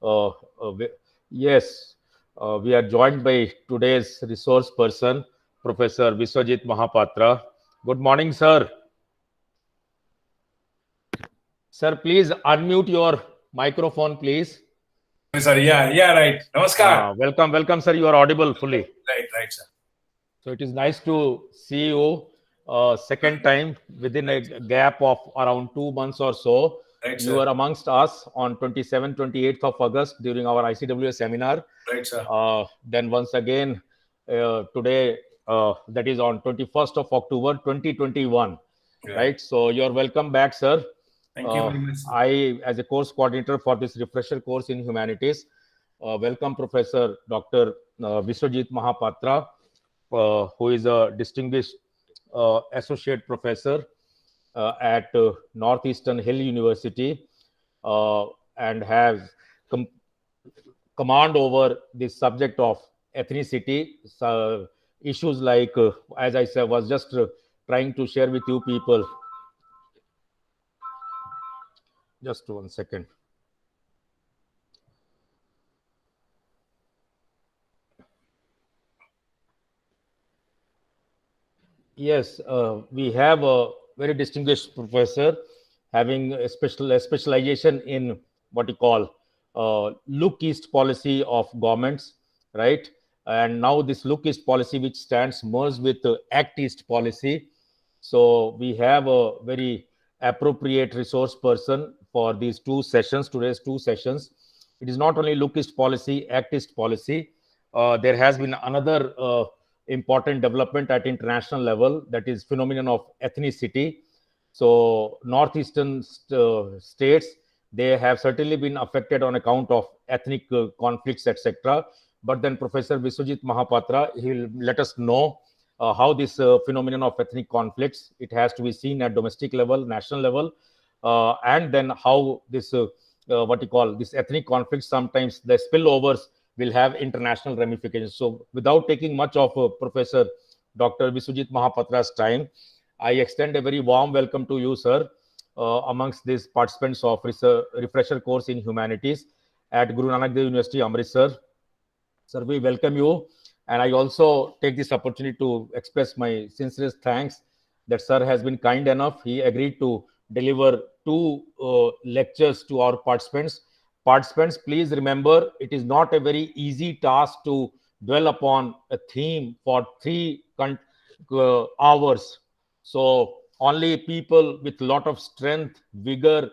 Uh, yes, we are joined by today's resource person, Professor Viswajit Mahapatra. Good morning, sir. Sir, please unmute your microphone, please. Sorry, yeah, right. Namaskar. Welcome, sir. You are audible fully. Right, sir. So it is nice to see you second time within a gap of around 2 months or so. Right, You sir. are amongst us on 27th, 28th of August during our ICWS seminar. Right, sir. Then once again, today, that is on 21st of October 2021. Right. So you're welcome back, sir. Thank you very much, sir. I, as a course coordinator for this refresher course in humanities, welcome Professor Dr. Viswajit Mahapatra, who is a distinguished associate professor at Northeastern Hill University and has command over the subject of ethnicity. Issues like, as I said, was just trying to share with you people. Just 1 second. Yes, we have a very distinguished professor having a specialization in what you call look east policy of governments, right? And now this look east policy, which stands merged with act east policy. So we have a very appropriate resource person for these two sessions, today's two sessions. It is not only look east policy, act east policy. There has been another important development at international level, that is phenomenon of ethnicity. So northeastern states, they have certainly been affected on account of ethnic conflicts, etc. But then Professor Viswajit Mahapatra, he will let us know how this phenomenon of ethnic conflicts, it has to be seen at domestic level, national level, and then how this what you call this ethnic conflicts, sometimes the spillovers will have international ramifications. So without taking much of Professor Dr. Viswajit Mahapatra's time, I extend a very warm welcome to you, sir, amongst these participants of refresher course in humanities at Guru Nanak Dev University, Amritsar. Sir, we welcome you. And I also take this opportunity to express my sincerest thanks that sir has been kind enough. He agreed to deliver two lectures to our participants. Participants, please remember, it is not a very easy task to dwell upon a theme for 3 hours. So only people with a lot of strength, vigor,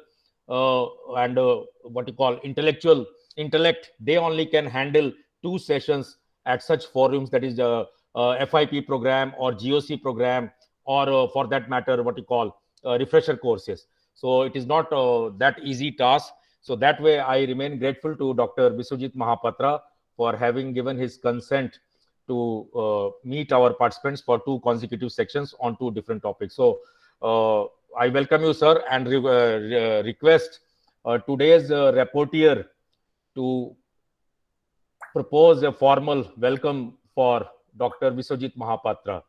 and what you call intellectual intellect, they only can handle two sessions at such forums, that is the FIP program or GOC program, or for that matter, what you call refresher courses. So it is not that easy task. So that way, I remain grateful to Dr. Viswajit Mahapatra for having given his consent to meet our participants for two consecutive sections on two different topics. So I welcome you, sir, and request today's rapporteur to propose a formal welcome for Dr. Viswajit Mahapatra.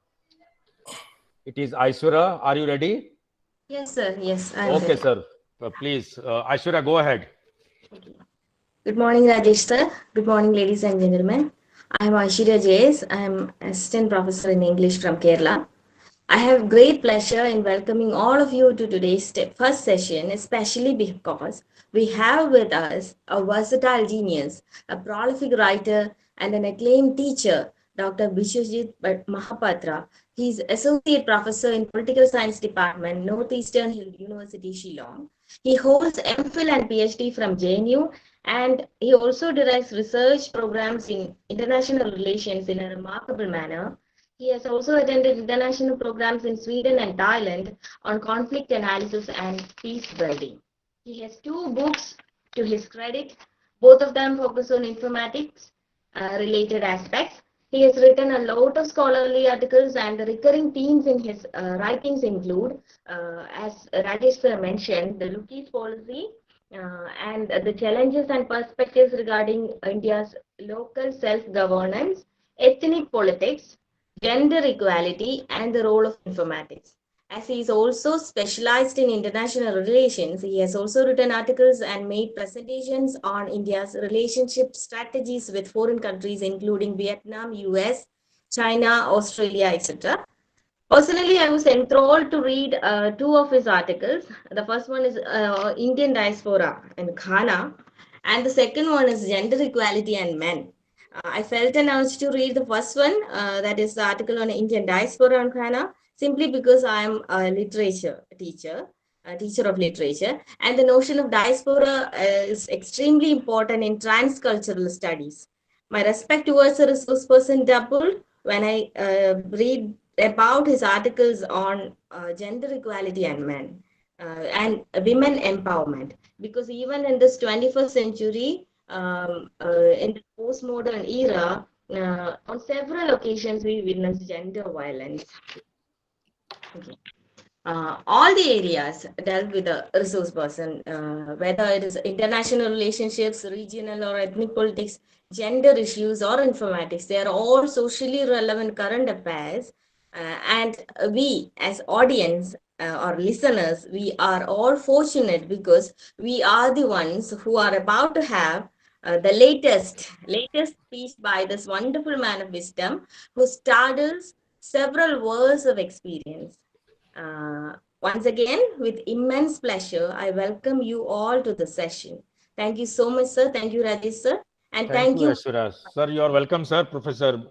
It is Aishwarya. Are you ready? Yes, sir. Yes, I am Okay, ready. sir. Please, Aishwarya, go ahead. Good morning, Rajesh, sir. Good morning, ladies and gentlemen. I am Aishwarya Jays. I am assistant professor in English from Kerala. I have great pleasure in welcoming all of you to today's first session, especially because we have with us a versatile genius, a prolific writer, and an acclaimed teacher, Dr. Viswajit Mahapatra. He is associate professor in political science department, Northeastern Hill University, Shillong. He holds MPhil and PhD from JNU, and he also directs research programs in international relations in a remarkable manner. He has also attended international programs in Sweden and Thailand on conflict analysis and peace building. He has two books to his credit. Both of them focus on informatics related aspects. He has written a lot of scholarly articles, and the recurring themes in his writings include, as Rajesh sir mentioned, the Look-East policy and the challenges and perspectives regarding India's local self-governance, ethnic politics, gender equality, and the role of informatics. As he is also specialized in international relations, he has also written articles and made presentations on India's relationship strategies with foreign countries, including Vietnam, US, China, Australia, etc. Personally, I was enthralled to read two of his articles. The first one is Indian Diaspora in Ghana, and the second one is Gender Equality and Men. I felt an urge to read the first one, that is the article on Indian Diaspora in Ghana, simply because I am a literature teacher, a teacher of literature, and the notion of diaspora is extremely important in transcultural studies. My respect towards a resource person doubled when I read about his articles on gender equality and men and women empowerment, because even in this 21st century, in the postmodern era, on several occasions we witness gender violence. Okay. All the areas dealt with a resource person, whether it is international relationships, regional or ethnic politics, gender issues or informatics, they are all socially relevant current affairs. And we as audience or listeners, we are all fortunate because we are the ones who are about to have the latest speech by this wonderful man of wisdom who straddles several worlds of experience. Once again, with immense pleasure, I welcome you all to the session. Thank you so much, sir. Thank you, Rajesh, sir. And thank you, Aishwarya. Sir, you are welcome, sir. Professor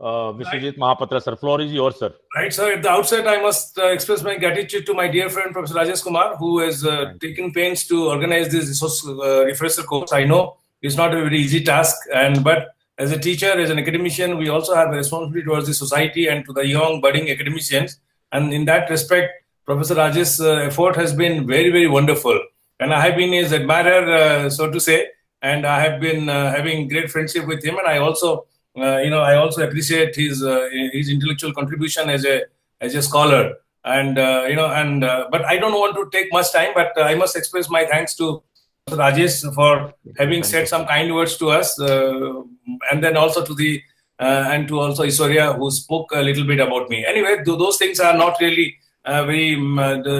Vishwajit Mahapatra, sir. Floor is yours, sir. Right, sir. At the outset, I must express my gratitude to my dear friend, Professor Rajesh Kumar, who has taken pains to organize this resource refresher course. I know it's not a very easy task, but as a teacher, as an academician, we also have a responsibility towards the society and to the young budding academicians. And in that respect, Professor Rajesh's effort has been very, very wonderful. And I have been his admirer, so to say, and I have been having great friendship with him. And I also, I also appreciate his intellectual contribution as a scholar. And but I don't want to take much time. But I must express my thanks to Rajesh for having said some kind words to us, and then also to the and to also Aishwarya, who spoke a little bit about me. Anyway, those things are not really very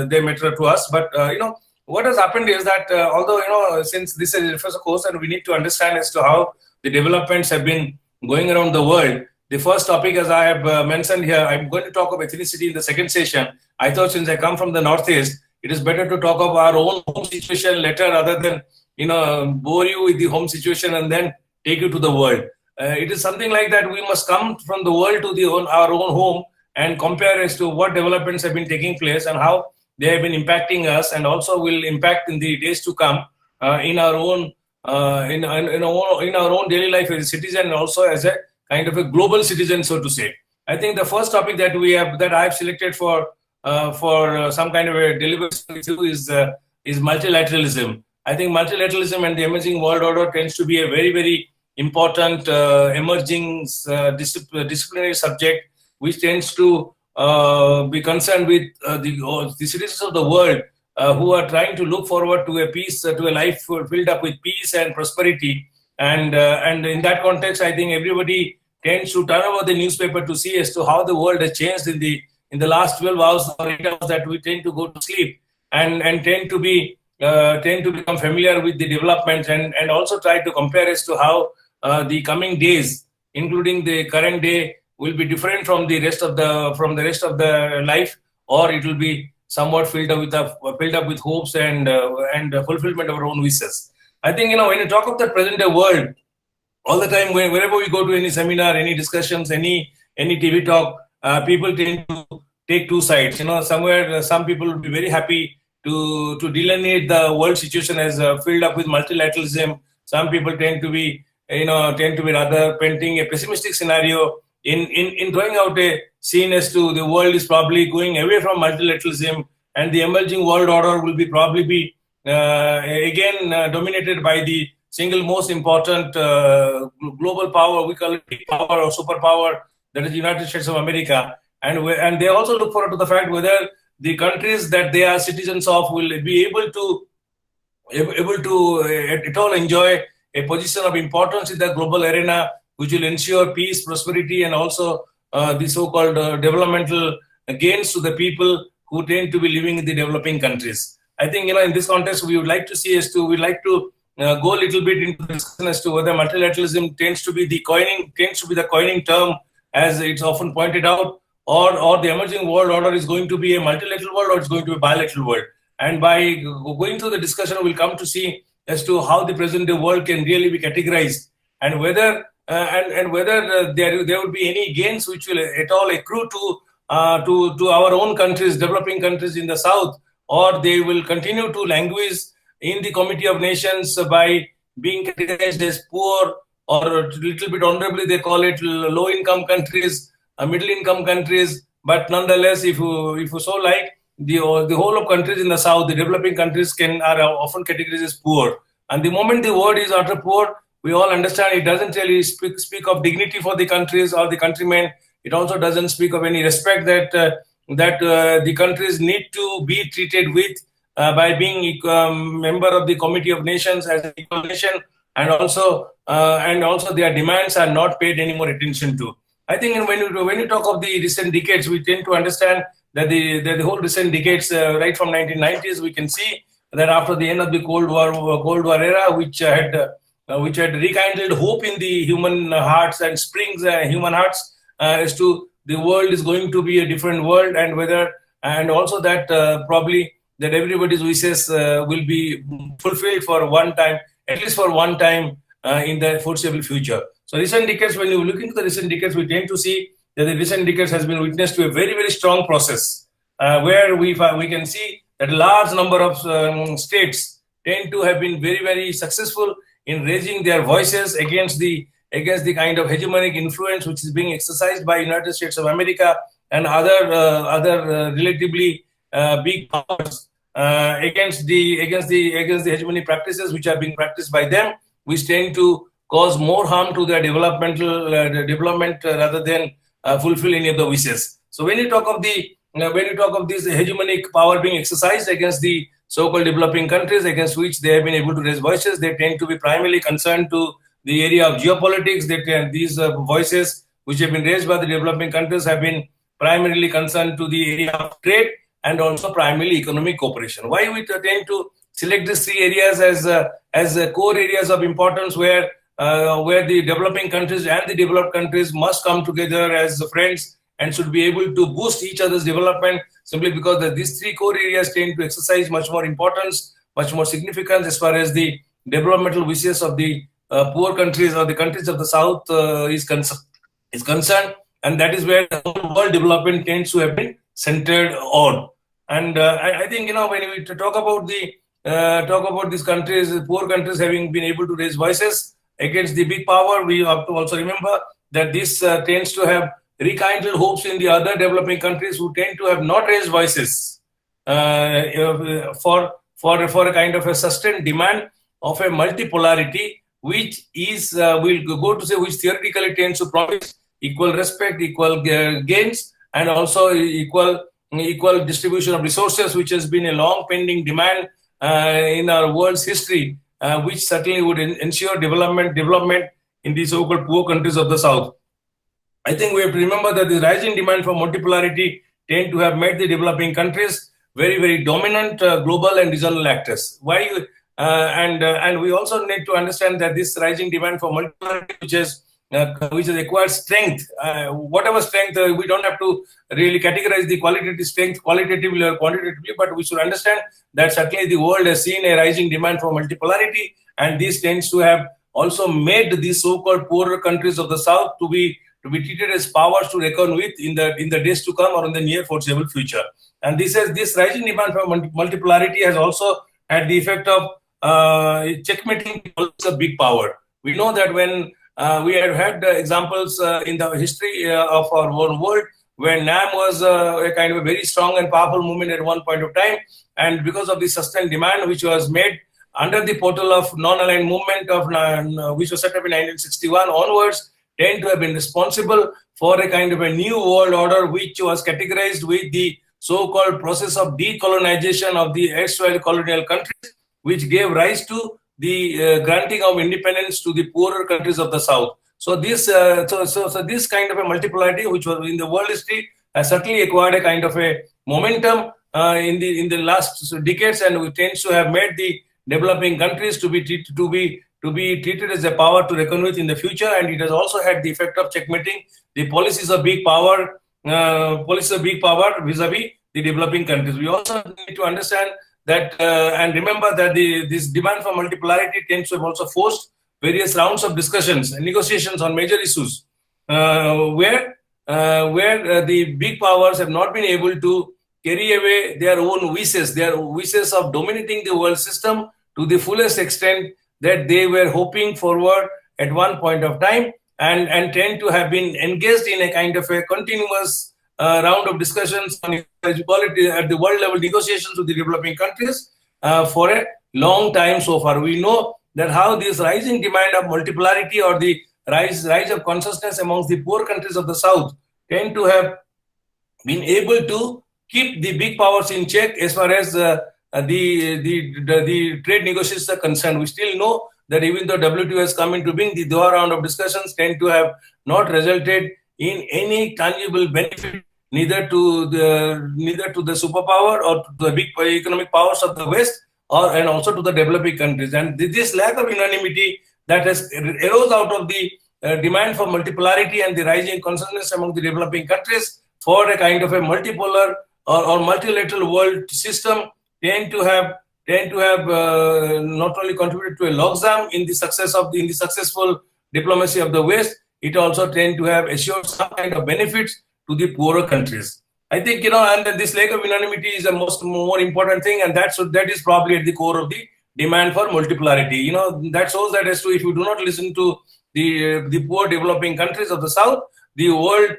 they matter to us. But what has happened is that although since this is a refresher course and we need to understand as to how the developments have been going around the world. The first topic, as I have mentioned here, I'm going to talk of ethnicity in the second session. I thought since I come from the Northeast, it is better to talk of our own home situation later rather than bore you with the home situation and then take you to the world. It is something like that. We must come from the world to our own home and compare as to what developments have been taking place and how they have been impacting us, and also will impact in the days to come in our own in our own daily life as a citizen, and also as a kind of a global citizen, so to say. I think the first topic that I have selected for some kind of a deliberation with you is multilateralism. I think multilateralism and the emerging world order tends to be a very, very important emerging disciplinary subject, which tends to be concerned with the citizens of the world who are trying to look forward to a life filled up with peace and prosperity. And in that context, I think everybody tends to turn over the newspaper to see as to how the world has changed in the last 12 hours or 8 hours that we tend to go to sleep, and tend to become familiar with the developments, and also try to compare as to how the coming days, including the current day, will be different from the rest of the life, or it will be somewhat filled up with hopes and fulfillment of our own wishes. I think when you talk of the present day world, all the time, whenever we go to any seminar, any discussions, any TV talk, people tend to take two sides. Somewhere some people will be very happy to delineate the world situation as filled up with multilateralism. Some people tend to be rather painting a pessimistic scenario in drawing out a scene as to the world is probably going away from multilateralism, and the emerging world order will probably be again dominated by the single most important global power, we call it big power or superpower, that is the United States of America. And they also look forward to the fact whether the countries that they are citizens of will be able to at all enjoy a position of importance in the global arena, which will ensure peace, prosperity, and also the so-called developmental gains to the people who tend to be living in the developing countries. I think, in this context, we would like to see we'd like to go a little bit into the discussion as to whether multilateralism tends to be the coining term, as it's often pointed out, or the emerging world order is going to be a multilateral world, or it's going to be a bilateral world. And by going through the discussion, we'll come to see as to how the present day world can really be categorized, and whether there would be any gains which will at all accrue to our own countries, developing countries in the south, or they will continue to languish in the Committee of Nations by being categorized as poor, or a little bit honorably they call it low-income countries, middle-income countries. But nonetheless, if you so like, the whole of countries in the south, the developing countries are often categorized as poor. And the moment the word is utter poor, we all understand it doesn't really speak of dignity for the countries or the countrymen. It also doesn't speak of any respect that the countries need to be treated with by being member of the Committee of Nations as an equal nation, and also their demands are not paid any more attention to. I think when you talk of the recent decades, we tend to understand that the whole recent decades, right from 1990s, we can see that after the end of the Cold War era, which had rekindled hope in the human hearts and springs human hearts as to the world is going to be a different world, and also that probably that everybody's wishes will be fulfilled for one time, at least for one time in the foreseeable future. So recent decades, when you look into the recent decades, we tend to see that the recent decades has been witness to a very, very strong process where we can see that a large number of states tend to have been very, very successful in raising their voices against the kind of hegemonic influence which is being exercised by United States of America and other relatively big powers against the hegemonic practices which are being practiced by them, which tend to cause more harm to their development rather than fulfill any of the wishes. So when you talk of this hegemonic power being exercised against the so-called developing countries against which they have been able to raise voices, they tend to be primarily concerned to the area of geopolitics. These voices which have been raised by the developing countries have been primarily concerned to the area of trade and also primarily economic cooperation. Why we tend to select these three areas as core areas of importance where the developing countries and the developed countries must come together as friends and should be able to boost each other's development, simply because these three core areas tend to exercise much more importance, much more significance as far as the developmental wishes of the poor countries or the countries of the south is concerned, and that is where the whole world development tends to have been centered on. And I think when we talk about these countries, poor countries having been able to raise voices against the big power, we have to also remember that this tends to have rekindled hopes in the other developing countries who tend to have not raised voices for a kind of a sustained demand of a multipolarity, which is which theoretically tends to promise equal respect, equal gains, and also equal distribution of resources, which has been a long pending demand in our world's history, which certainly would ensure development in the so-called poor countries of the south. I think we have to remember that the rising demand for multipolarity tend to have made the developing countries very, very dominant global and regional actors. Why? And we also need to understand that this rising demand for multipolarity, which has acquired strength, whatever strength, we don't have to really categorize the qualitative strength qualitatively or quantitatively, but we should understand that certainly the world has seen a rising demand for multipolarity, and this tends to have also made these so-called poorer countries of the south to be treated as powers to reckon with in the days to come or in the near foreseeable future. And this rising demand for multipolarity has also had the effect of checkmating a big power. We know that when we have had examples in the history of our own world where NAM was a kind of a very strong and powerful movement at one point of time, and because of the sustained demand which was made under the portal of non-aligned movement which was set up in 1961 onwards, tend to have been responsible for a kind of a new world order which was categorized with the so-called process of decolonization of the erstwhile colonial countries, which gave rise to the granting of independence to the poorer countries of the south. So this kind of a multipolarity which was in the world history has certainly acquired a kind of a momentum in the last decades, and it tends to have made the developing countries to be treated as a power to reckon with in the future, and it has also had the effect of checkmating the policies of big power vis-a-vis the developing countries. We also need to understand that and remember that this demand for multipolarity tends to have also forced various rounds of discussions and negotiations on major issues where the big powers have not been able to carry away their own wishes of dominating the world system to the fullest extent that they were hoping forward at one point of time, and tend to have been engaged in a kind of a continuous round of discussions on equality at the world level, negotiations with the developing countries for a long time so far. We know that how this rising demand of multipolarity or the rise of consciousness amongst the poor countries of the South tend to have been able to keep the big powers in check as far as the trade negotiations are concerned. We still know that even though WTO has come into being, the Doha round of discussions tend to have not resulted in any tangible benefit neither to the superpower or to the big economic powers of the West, and also to the developing countries. And this lack of unanimity that has arose out of the demand for multipolarity and the rising consciousness among the developing countries for a kind of a multipolar or multilateral world system tend to have not only contributed to a logjam in the successful diplomacy of the West, it also tend to have assured some kind of benefits to the poorer countries. I think, and this lack of unanimity is the more important thing, and that is probably at the core of the demand for multipolarity. That shows that as to if you do not listen to the poor developing countries of the South, the world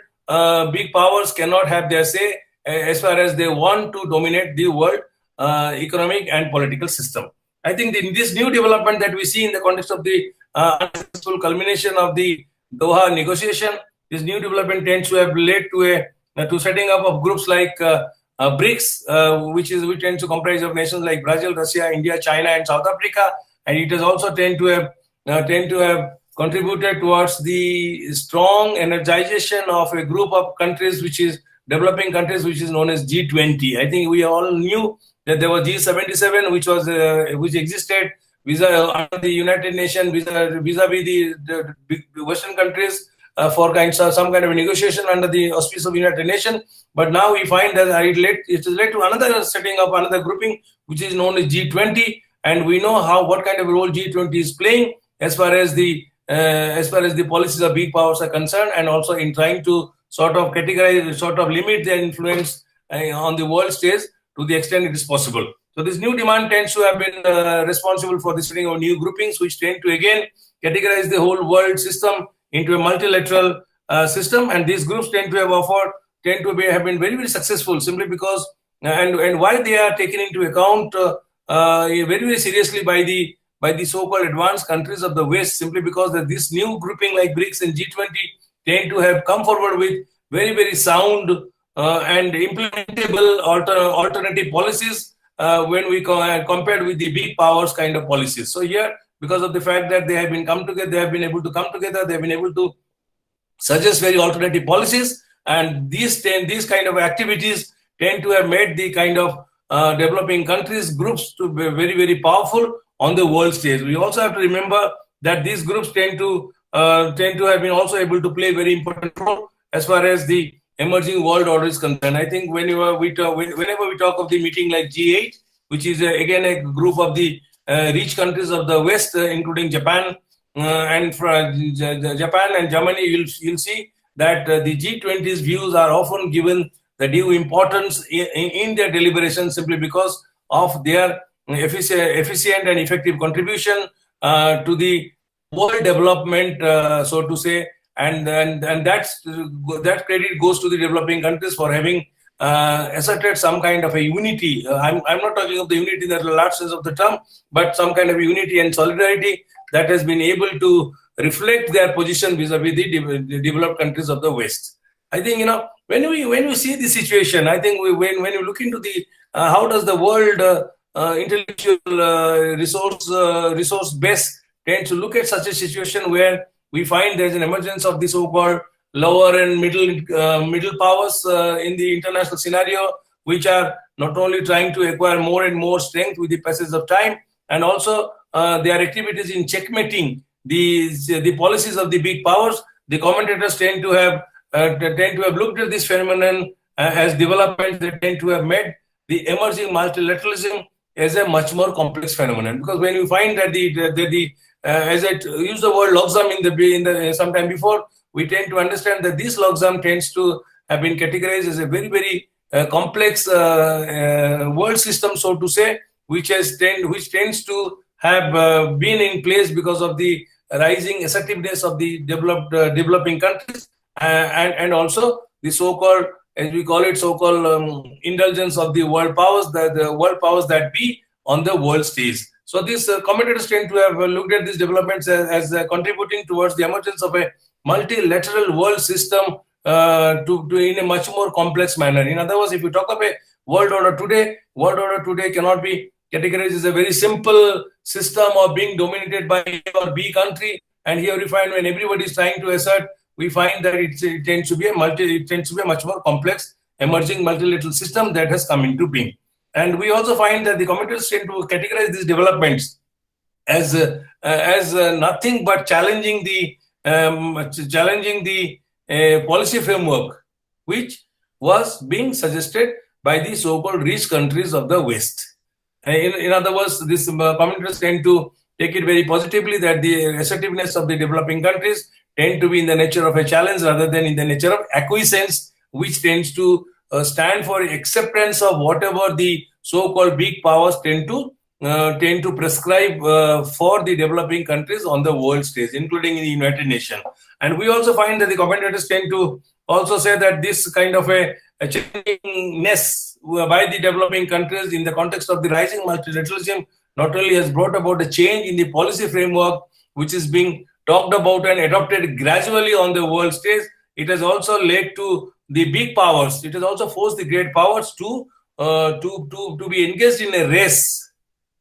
big powers cannot have their say as far as they want to dominate the world economic and political system. I think this new development that we see in the context of the unsuccessful culmination of the Doha negotiation, this new development tends to have led to setting up of groups like BRICS, which tends to comprise of nations like Brazil, Russia, India, China, and South Africa, and it has also tend to have contributed towards the strong energization of a group of countries, which is developing countries, which is known as G20. I think we all knew that there was G77, which existed under the United Nations vis-a-vis the Western countries for some kind of a negotiation under the auspice of United Nations. But now we find that it has led to another setting up another grouping, which is known as G20, and we know what kind of a role G20 is playing as far as the policies of big powers are concerned, and also in trying to sort of limit their influence on the world stage to the extent it is possible. So this new demand tends to have been responsible for the setting of new groupings, which tend to again categorize the whole world system into a multilateral system, and these groups tend to have been very, very successful simply because and why they are taken into account very, very seriously by the so-called advanced countries of the West, simply because that this new grouping like BRICS and G20 tend to have come forward with very, very sound and implementable alternative policies when we compared with the big powers kind of policies. So here, because of the fact that they have been able to come together, they have been able to suggest very alternative policies, and these kind of activities tend to have made the kind of developing countries groups to be very, very powerful on the world stage. We also have to remember that these groups tend to have been also able to play a very important role as far as the emerging world order is concerned. I think whenever we talk of the meeting like G8, which is again a group of the rich countries of the West, including Japan and Germany, you'll see that the G20's views are often given the due importance in their deliberations simply because of their efficient and effective contribution to the world development, so to say, and that credit goes to the developing countries for having asserted some kind of a unity. I'm not talking of the unity in the large sense of the term, but some kind of unity and solidarity that has been able to reflect their position vis-a-vis the developed countries of the West. I think when we see the situation, I think when you look into the how does the world intellectual resource base tend to look at such a situation where we find there's an emergence of the so-called lower and middle powers in the international scenario, which are not only trying to acquire more and more strength with the passage of time, and also their activities in checkmating the policies of the big powers. The commentators tend to have looked at this phenomenon as development. They tend to have made the emerging multilateralism as a much more complex phenomenon, because when you find that as I used the word logjam in the sometime before, we tend to understand that this logjam tends to have been categorized as a very, very complex world system, so to say, which tends to have been in place because of the rising assertiveness of the developing countries, and also the so-called, as we call it, so-called indulgence of the world powers, the world powers that be on the world stage. So these commentators tend to have looked at these developments as contributing towards the emergence of a multilateral world system in a much more complex manner. In other words, if you talk of a world order today cannot be categorized as a very simple system of being dominated by A or B country. And here we find when everybody is trying to assert, we find that it tends to be a much more complex emerging multilateral system that has come into being. And we also find that the commentators tend to categorize these developments as nothing but challenging the policy framework which was being suggested by the so-called rich countries of the West. In other words, these commentators tend to take it very positively that the assertiveness of the developing countries tend to be in the nature of a challenge rather than in the nature of acquiescence, which tends to stand for acceptance of whatever the so-called big powers tend to prescribe for the developing countries on the world stage, including in the United Nations. And we also find that the commentators tend to also say that this kind of a changingness by the developing countries in the context of the rising multilateralism not only has brought about a change in the policy framework which is being talked about and adopted gradually on the world stage, it has also led to the big powers. It has also forced the great powers to be engaged in a race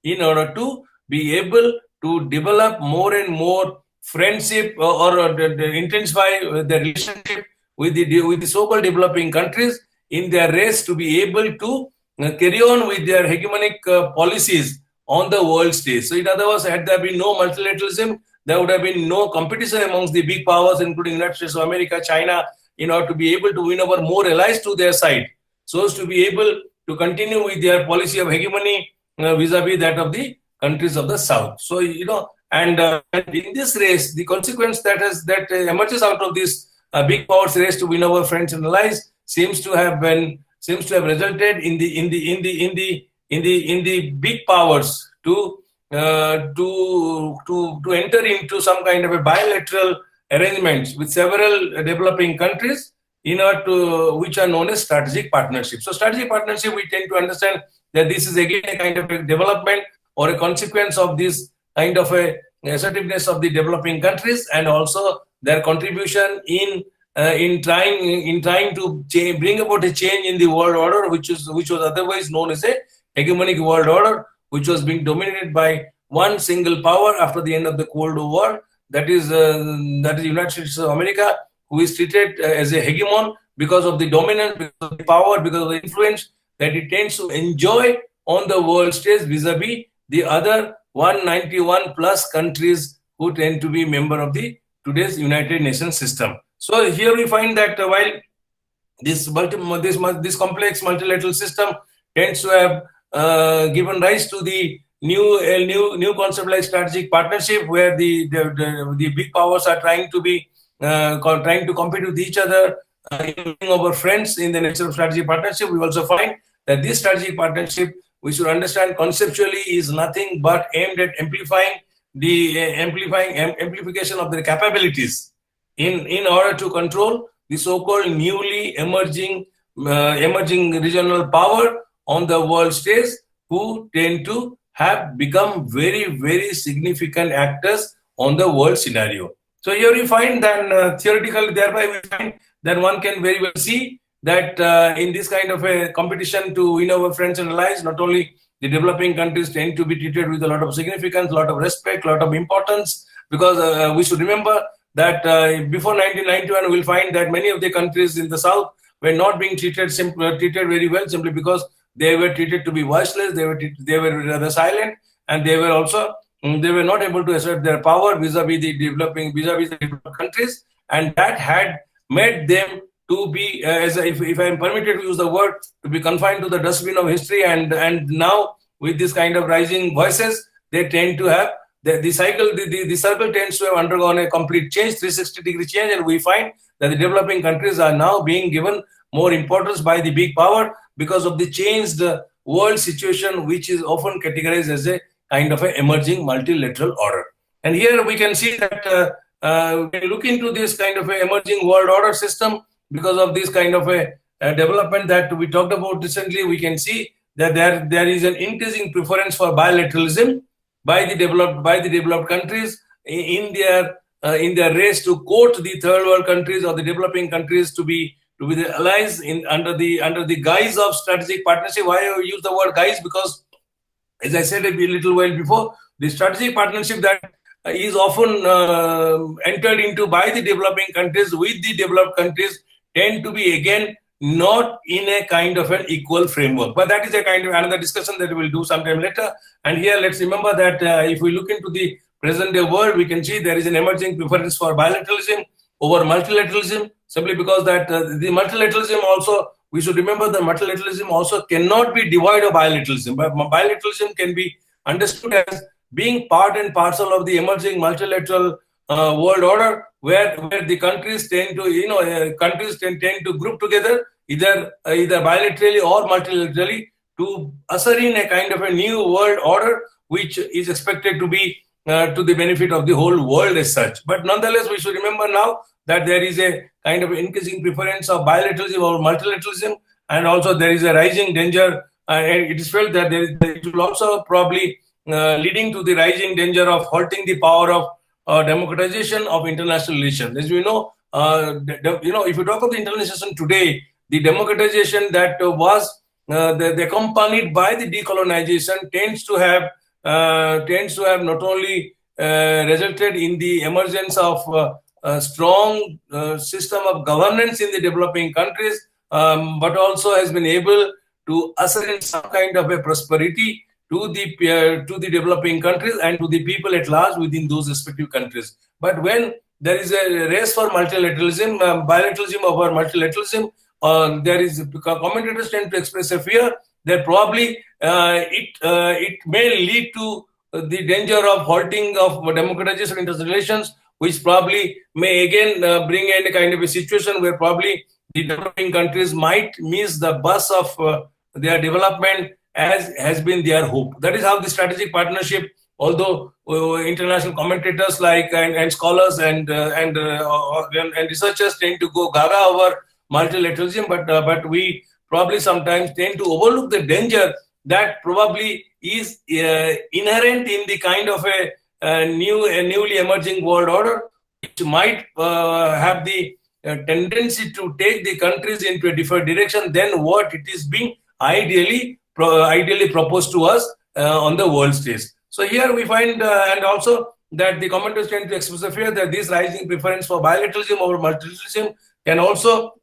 in order to be able to develop more and more friendship or intensify the relationship with the so-called developing countries in their race to be able to carry on with their hegemonic policies on the world stage. So in other words, had there been no multilateralism, there would have been no competition amongst the big powers, including United States of America, China, in order to be able to win over more allies to their side, so as to be able to continue with their policy of hegemony vis-a-vis that of the countries of the South. So, and in this race, the consequence that emerges out of this big powers race to win over friends and allies seems to have resulted in the big powers to enter into some kind of a bilateral arrangements with several developing countries in order to, which are known as strategic partnerships. So strategic partnership, we tend to understand that this is again a kind of a development or a consequence of this kind of a assertiveness of the developing countries, and also their contribution in trying to bring about a change in the world order, which was otherwise known as a hegemonic world order, which was being dominated by one single power after the end of the Cold War. That is the United States of America, who is treated as a hegemon because of the dominance, because of the power, because of the influence that it tends to enjoy on the world stage vis-a-vis the other 191 plus countries who tend to be member of the today's United Nations system. So here we find that while this complex multilateral system tends to have given rise to the new concept like strategic partnership, where the big powers are trying to compete with each other, including our friends in the nature of strategic partnership. We also find that this strategic partnership, we should understand conceptually, is nothing but aimed at amplification of their capabilities in order to control the so-called newly emerging regional power on the world stage, who tend to have become very, very significant actors on the world scenario. So here we find that theoretically, thereby we find that one can very well see that in this kind of a competition to win over friends and allies, not only the developing countries tend to be treated with a lot of significance, a lot of respect, a lot of importance, because we should remember that before 1991, we'll find that many of the countries in the South were not being treated very well, simply because they were treated to be voiceless, they were rather silent, and they were also they were not able to assert their power vis-a-vis the developed countries, and that had made them to be, if I am permitted to use the word, to be confined to the dustbin of history. And now with this kind of rising voices, they tend to have the circle tends to have undergone a complete change, 360-degree change, and we find that the developing countries are now being given more importance by the big power because of the changed world situation, which is often categorized as a kind of an emerging multilateral order. And here we can see that when you look into this kind of an emerging world order system, because of this kind of a development that we talked about recently, we can see that there is an increasing preference for bilateralism by the developed countries in their race to court the third world countries or the developing countries to be the allies under the guise of strategic partnership. Why I use the word guise? Because, as I said a little while before, the strategic partnership that is often entered into by the developing countries with the developed countries tend to be again not in a kind of an equal framework. But that is a kind of another discussion that we will do sometime later. And here let's remember that if we look into the present day world, we can see there is an emerging preference for bilateralism over multilateralism, simply because that the multilateralism also, we should remember that multilateralism also cannot be devoid of bilateralism. But bilateralism can be understood as being part and parcel of the emerging multilateral world order, where the countries tend to group together either bilaterally or multilaterally to usher in a kind of a new world order, which is expected to be to the benefit of the whole world as such. But nonetheless, we should remember now that there is a kind of increasing preference of bilateralism over multilateralism, and also there is a rising danger. It is felt that it will also probably leading to the rising danger of halting the power of democratization of international relations. As we know, if you talk of the international today, the democratization that was accompanied by the decolonization tends to have not only resulted in the emergence of a strong system of governance in the developing countries, but also has been able to usher in some kind of a prosperity to the developing countries and to the people at large within those respective countries. But when there is a race for multilateralism, bilateralism over multilateralism, there is commentators tend to express a fear that probably it may lead to the danger of halting of democratization of international relations, which probably may again bring in a kind of a situation where probably the developing countries might miss the bus of their development as has been their hope. That is how the strategic partnership, although international commentators like and scholars and researchers tend to go gaga over multilateralism, but we probably sometimes tend to overlook the danger that probably is inherent in the kind of a newly emerging world order, which might have the tendency to take the countries into a different direction than what it is being ideally proposed to us on the world stage. So here we find, and also that the commentators tend to express the fear that this rising preference for bilateralism over multilateralism can also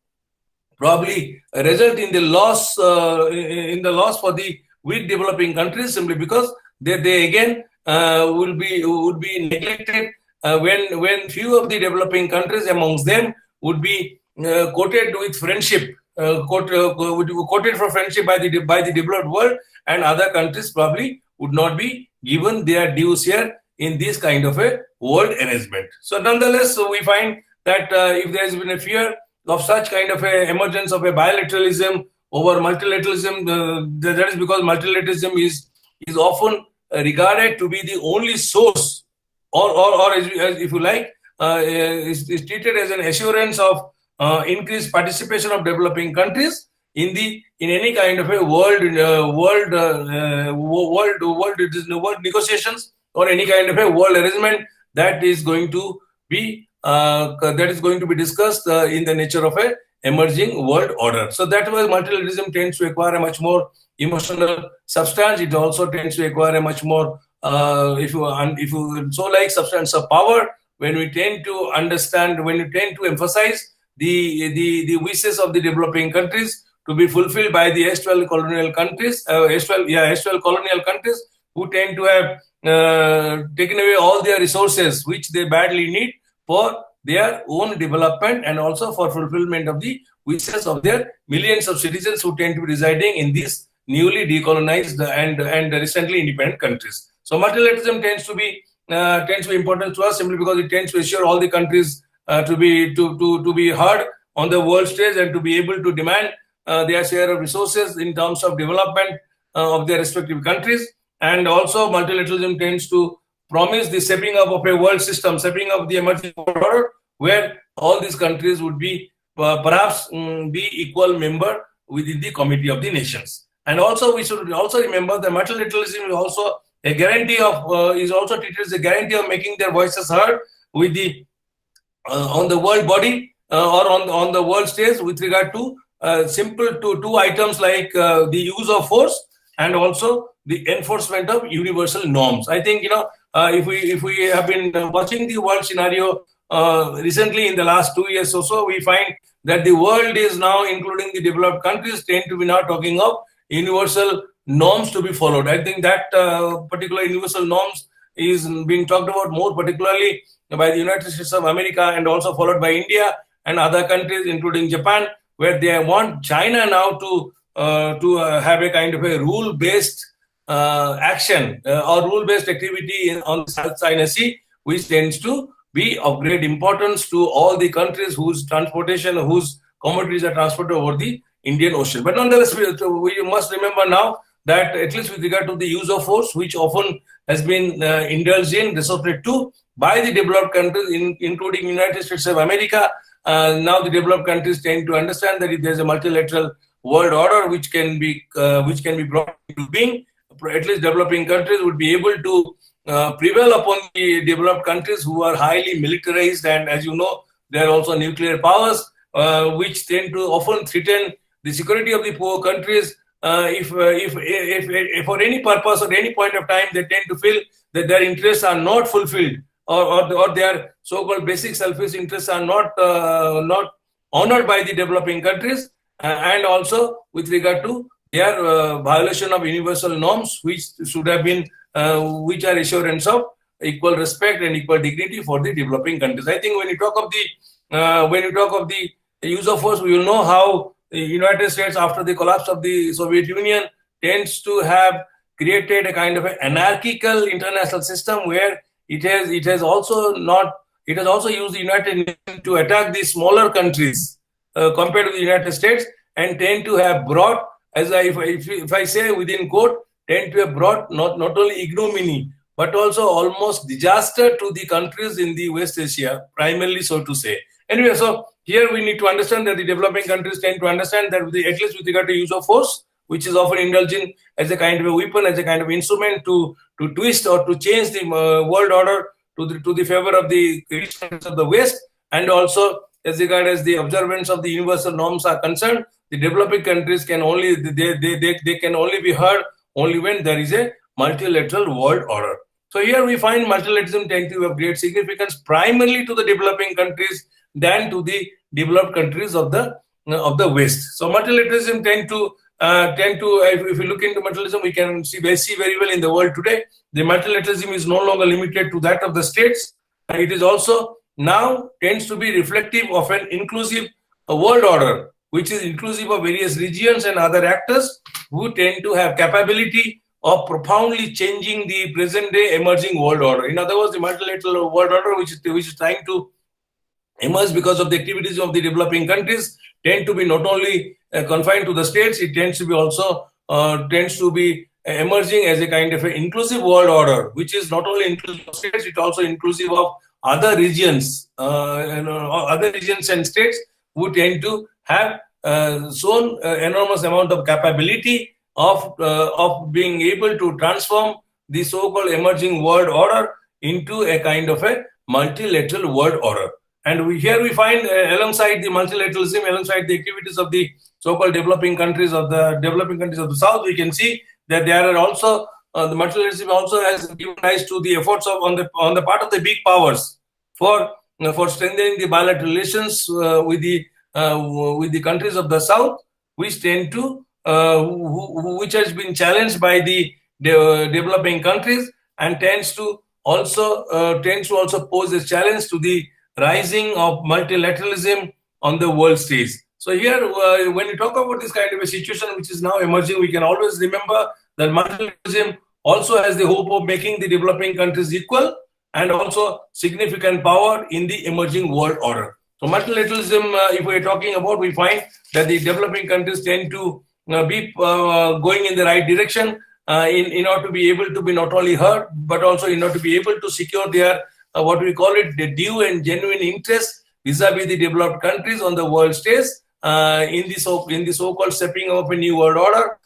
probably result in the loss for the weak developing countries, simply because they again would be neglected when few of the developing countries amongst them would be quoted with friendship. Quoted for friendship by the developed world, and other countries probably would not be given their dues here in this kind of a world arrangement. So nonetheless, we find that if there has been a fear of such kind of a emergence of a bilateralism over multilateralism, that is because multilateralism is often regarded to be the only source, or as if you like, is treated as an assurance of increased participation of developing countries in any kind of a world negotiations or any kind of a world arrangement that is going to be discussed in the nature of a emerging world order. So that way, multilateralism tends to acquire a much more emotional substance. It also tends to acquire a much more, if you so like, substance of power. When we tend to emphasize the wishes of the developing countries to be fulfilled by the erstwhile colonial countries, erstwhile colonial countries, who tend to have taken away all their resources which they badly need for their own development and also for fulfillment of the wishes of their millions of citizens who tend to be residing in these newly decolonized and recently independent countries. So multilateralism tends to be important to us simply because it tends to assure all the countries to be heard on the world stage and to be able to demand their share of resources in terms of development of their respective countries. And also multilateralism tends to promise the setting up of a world system, setting up the emerging world order, where all these countries would be perhaps be equal member within the Committee of the Nations. And also we should also remember that multilateralism is also a guarantee of is also treated as a guarantee of making their voices heard with the on the world body or on the world stage with regard to simple two items like the use of force and also the enforcement of universal norms. I think, if we have been watching the world scenario recently in the last 2 years or so, we find that the world is now, including the developed countries, tend to be now talking of universal norms to be followed. I think that particular universal norms is being talked about more particularly by the United States of America and also followed by India and other countries, including Japan, where they want China now to have a kind of a rule-based action or rule-based activity on the South China Sea, which tends to be of great importance to all the countries whose transportation, whose commodities are transported over the Indian Ocean. But nonetheless, we must remember now that at least with regard to the use of force, which often has been indulged in, resorted to by the developed countries, including United States of America, now the developed countries tend to understand that if there is a multilateral world order which can be brought into being, at least developing countries would be able to prevail upon the developed countries who are highly militarized, and as you know, there are also nuclear powers which tend to often threaten the security of the poor countries. If for any purpose or any point of time they tend to feel that their interests are not fulfilled or their so-called basic selfish interests are not honored by the developing countries, and also with regard to their violation of universal norms, which should have been, which are assurance of equal respect and equal dignity for the developing countries. I think when you talk of the use of force, we will know how the United States, after the collapse of the Soviet Union, tends to have created a kind of an anarchical international system where it has also used the United Nations to attack the smaller countries compared to the United States, and tend to have brought, if I say within quote, tend to have brought not only ignominy but also almost disaster to the countries in the West Asia, primarily, so to say. Anyway, so here we need to understand that the developing countries tend to understand that at least with regard to use of force, which is often indulged in as a kind of a weapon, as a kind of instrument to twist or to change the world order to the favor of the Christians of the West, and also as regard as the observance of the universal norms are concerned, the developing countries can only they can only be heard only when there is a multilateral world order. So here we find multilateralism tend to have great significance primarily to the developing countries than to the developed countries of the West. So multilateralism tend to if we look into multilateralism, we can see very well in the world today. The multilateralism is no longer limited to that of the states. It is also now tends to be reflective of an inclusive world order, which is inclusive of various regions and other actors who tend to have capability of profoundly changing the present day emerging world order. In other words, the multilateral world order, which is trying to emerge because of the activities of the developing countries, tend to be not only confined to the states, it tends to be also emerging as a kind of an inclusive world order, which is not only inclusive of states, it also inclusive of other regions, other regions and states who tend to have shown enormous amount of capability of being able to transform the so-called emerging world order into a kind of a multilateral world order. And here we find alongside the multilateralism, alongside the activities of the so-called developing countries of the South, we can see that there are also the multilateralism also has given rise to the efforts of on the part of the big powers for strengthening the bilateral relations with the countries of the South, which tend to which has been challenged by the developing countries, and tends to also pose a challenge to the rising of multilateralism on the world stage. So here, when you talk about this kind of a situation which is now emerging, we can always remember that multilateralism also has the hope of making the developing countries equal and also significant power in the emerging world order. So multilateralism, if we're talking about, we find that the developing countries tend to be going in the right direction in order to be able to be not only heard, but also in order to be able to secure their, what we call it, the due and genuine interest vis-a-vis the developed countries on the world stage in the so-called stepping of a new world order,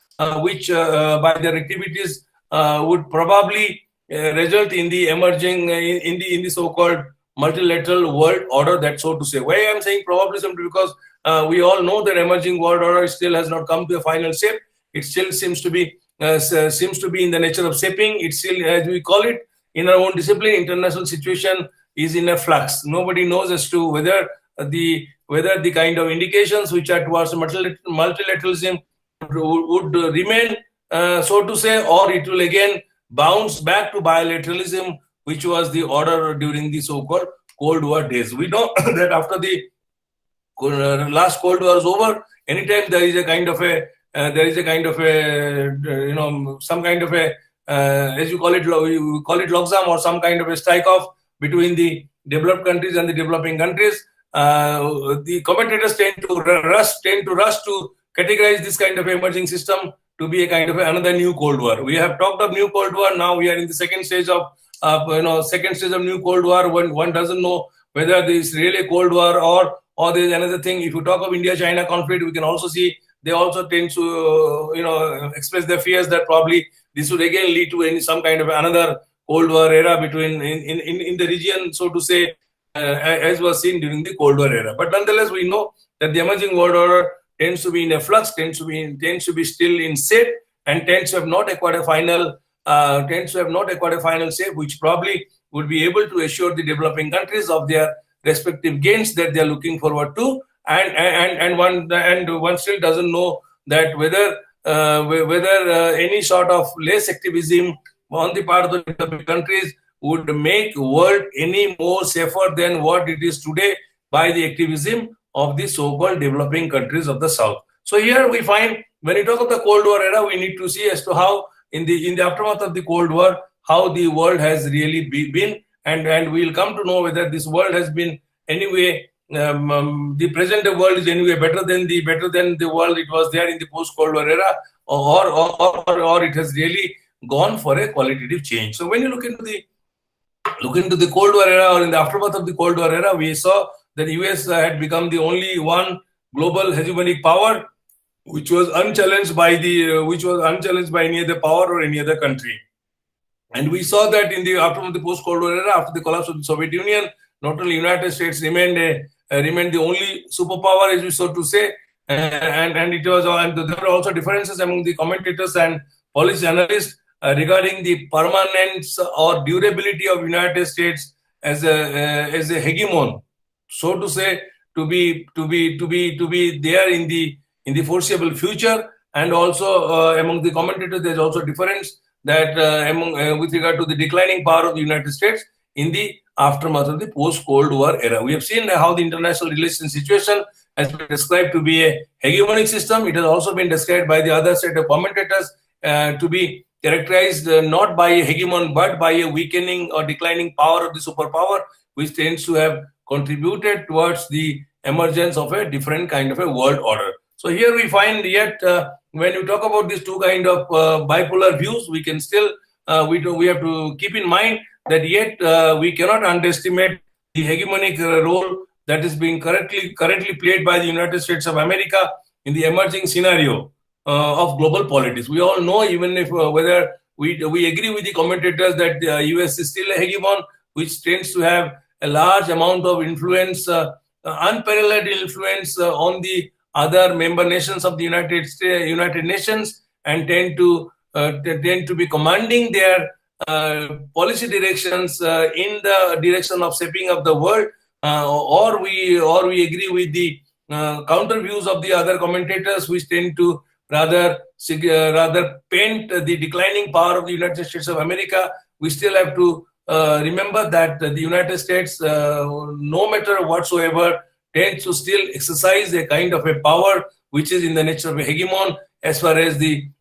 which by their activities would probably result in the emerging in the so-called multilateral world order. That, so to say. Why I'm saying probably simply because we all know that emerging world order still has not come to a final shape. It still seems to be in the nature of shaping. It still, as we call it in our own discipline, international situation is in a flux. Nobody knows as to whether the kind of indications which are towards multilateralism would remain, so to say, or it will again bounce back to bilateralism, which was the order during the so-called Cold War days. We know that after the last Cold War is over, anytime there is a kind of a some kind of a as you call it logjam, or some kind of a strike off between the developed countries and the developing countries. The commentators tend to rush to categorize this kind of emerging system to be a kind of another new Cold War. We have talked of new Cold War. Now we are in the second stage of new Cold War. When one doesn't know whether this is really a Cold War or there is another thing. If you talk of India-China conflict, we can also see they also tend to express their fears that probably this would again lead to some kind of another Cold War era between in the region, so to say, as was seen during the Cold War era. But nonetheless, we know that the emerging world order tends to be in a flux, tends to be still in shape, and tends to have not acquired a final shape, which probably would be able to assure the developing countries of their respective gains that they are looking forward to. And one still doesn't know that whether any sort of less activism on the part of the developing countries would make world any more safer than what it is today by the activism of the so-called developing countries of the South. So here we find, when we talk of the Cold War era, we need to see as to how in the aftermath of the Cold War, how the world has really been, and we will come to know whether this world has been anyway. The present world is anyway better than the world it was there in the post-Cold War era, or it has really gone for a qualitative change. So when you look into the Cold War era, or in the aftermath of the Cold War era, we saw that the US had become the only one global hegemonic power which was unchallenged by any other power or any other country. And we saw that in the aftermath of the post-Cold War era, after the collapse of the Soviet Union, not only United States remained the only superpower, as we so to say, and there were also differences among the commentators and policy analysts regarding the permanence or durability of United States as a hegemon, so to say, to be there in the foreseeable future. And also among the commentators, there's also difference that with regard to the declining power of the United States in the aftermath of the post-Cold War era. We have seen how the international relations situation has been described to be a hegemonic system. It has also been described by the other set of commentators to be characterized not by a hegemon, but by a weakening or declining power of the superpower, which tends to have contributed towards the emergence of a different kind of a world order. So here we find yet when you talk about these two kind of bipolar views, we can still we have to keep in mind that yet we cannot underestimate the hegemonic role that is being currently played by the United States of America in the emerging scenario of global politics. We all know, even if whether we agree with the commentators, that the US is still a hegemon, which tends to have a large amount of influence, unparalleled influence on the other member nations of the United Nations, and tend to be commanding their policy directions in the direction of shaping of the world, or we agree with the counter views of the other commentators, which tend to rather paint the declining power of the United States of America. We still have to remember that the United States, no matter whatsoever, tends to still exercise a kind of a power which is in the nature of a hegemon as far as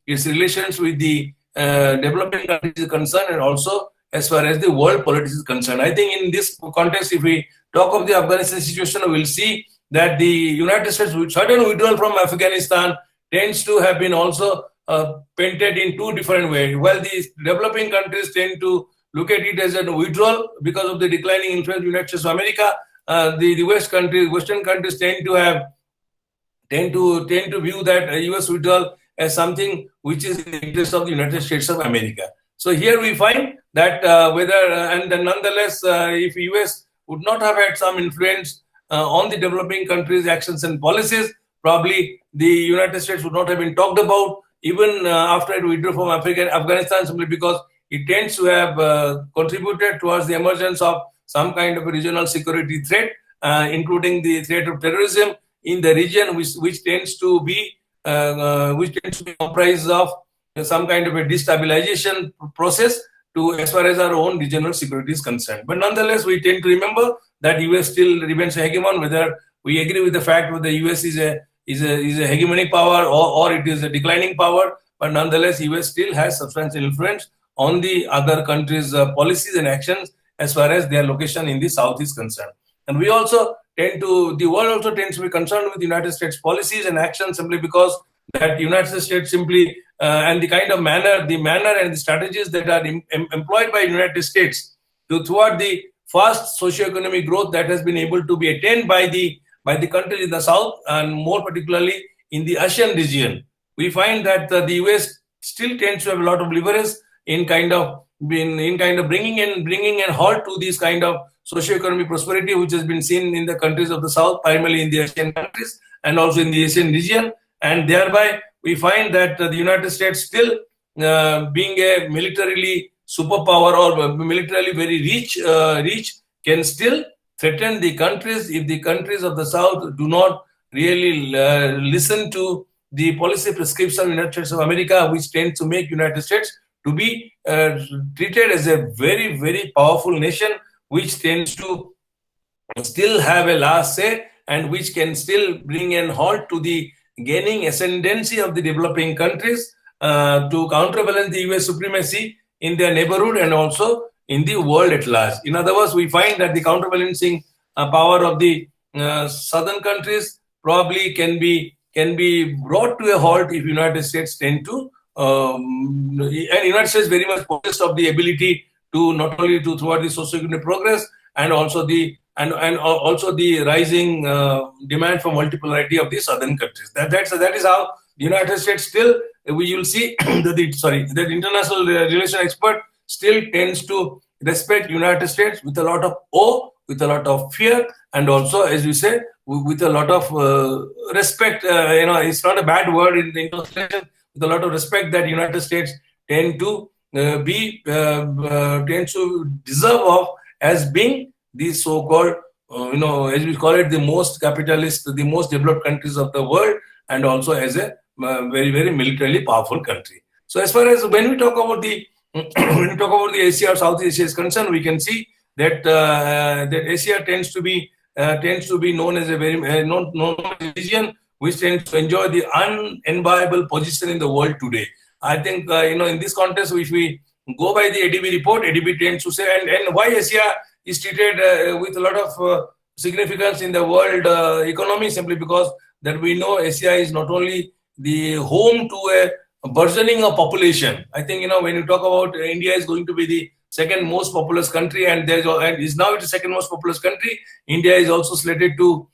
its relations with the developing countries is concerned, and also as far as the world politics is concerned. I think in this context, if we talk of the Afghanistan situation, we'll see that the United States, with certain withdrawal from Afghanistan, tends to have been also painted in two different ways. While the developing countries tend to look at it as a withdrawal because of the declining influence of the United States of America, the Western countries tend to view that US withdrawal as something which is in the interest of the United States of America. So here we find that nonetheless, if US would not have had some influence on the developing countries' actions and policies, probably the United States would not have been talked about even after it withdrew from Afghanistan, simply because it tends to have contributed towards the emergence of some kind of a regional security threat, including the threat of terrorism in the region, which tends to be comprised of some kind of a destabilization process as far as our own regional security is concerned. But nonetheless, we tend to remember that US still remains a hegemon, whether we agree with the fact that the US is a hegemonic power or it is a declining power. But nonetheless, US still has substantial influence on the other countries' policies and actions as far as their location in the South is concerned. And the world also tends to be concerned with the United States policies and actions, simply because that United States simply and the kind of manner and the strategies that are employed by the United States toward the fast socioeconomic growth that has been able to be attained by the countries in the South, and more particularly in the Asian region. We find that the US still tends to have a lot of leverage in kind of bringing in halt to this kind of socioeconomic prosperity which has been seen in the countries of the South, primarily in the Asian countries and also in the Asian region. And thereby, we find that the United States, still being a militarily superpower or militarily very rich, can still threaten the countries if the countries of the South do not really listen to the policy prescription of the United States of America, which tends to make United States to be treated as a very, very powerful nation, which tends to still have a last say and which can still bring an halt to the gaining ascendancy of the developing countries to counterbalance the US supremacy in their neighborhood and also in the world at large. In other words, we find that the counterbalancing power of the southern countries probably can be brought to a halt if United States tend to and United States very much possessed of the ability to not only to thwart the socio-economic progress and also the rising demand for multipolarity of the southern countries. That is how the United States still, we will see that international relation expert still tends to respect United States with a lot of awe, with a lot of fear, and also, as we say, with a lot of respect. It's not a bad word in the international, with a lot of respect that United States tend to deserve of as being the so-called, as we call it, the most capitalist, the most developed countries of the world, and also as a very, very militarily powerful country. So, as far as when we talk about the Asia or Southeast Asia is concerned, we can see that Asia tends to be known as a very known region which tends to enjoy the unenviable position in the world today. I think in this context, if we go by the ADB report, ADB tends to say, and why Asia is treated with a lot of significance in the world economy, simply because that we know Asia is not only the home to a burgeoning of population. I think when you talk about India is going to be the second most populous country, and is now the second most populous country. India is also slated to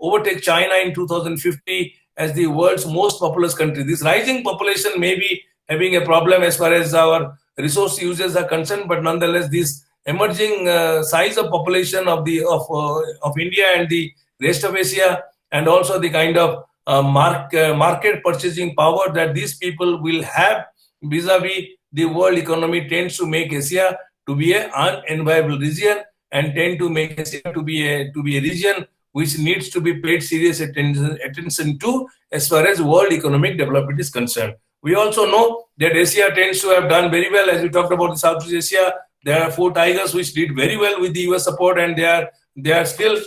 overtake China in 2050 as the world's most populous country. This rising population may be having a problem as far as our resource uses are concerned, but nonetheless, this emerging size of population of India and the rest of Asia, and also the kind of market purchasing power that these people will have vis-a-vis the world economy, tends to make Asia to be an unenviable region and tend to make Asia to be a region which needs to be paid serious attention to as far as world economic development is concerned. We also know that Asia tends to have done very well. As we talked about the Southeast Asia, there are 4 tigers which did very well with the US support, and they are still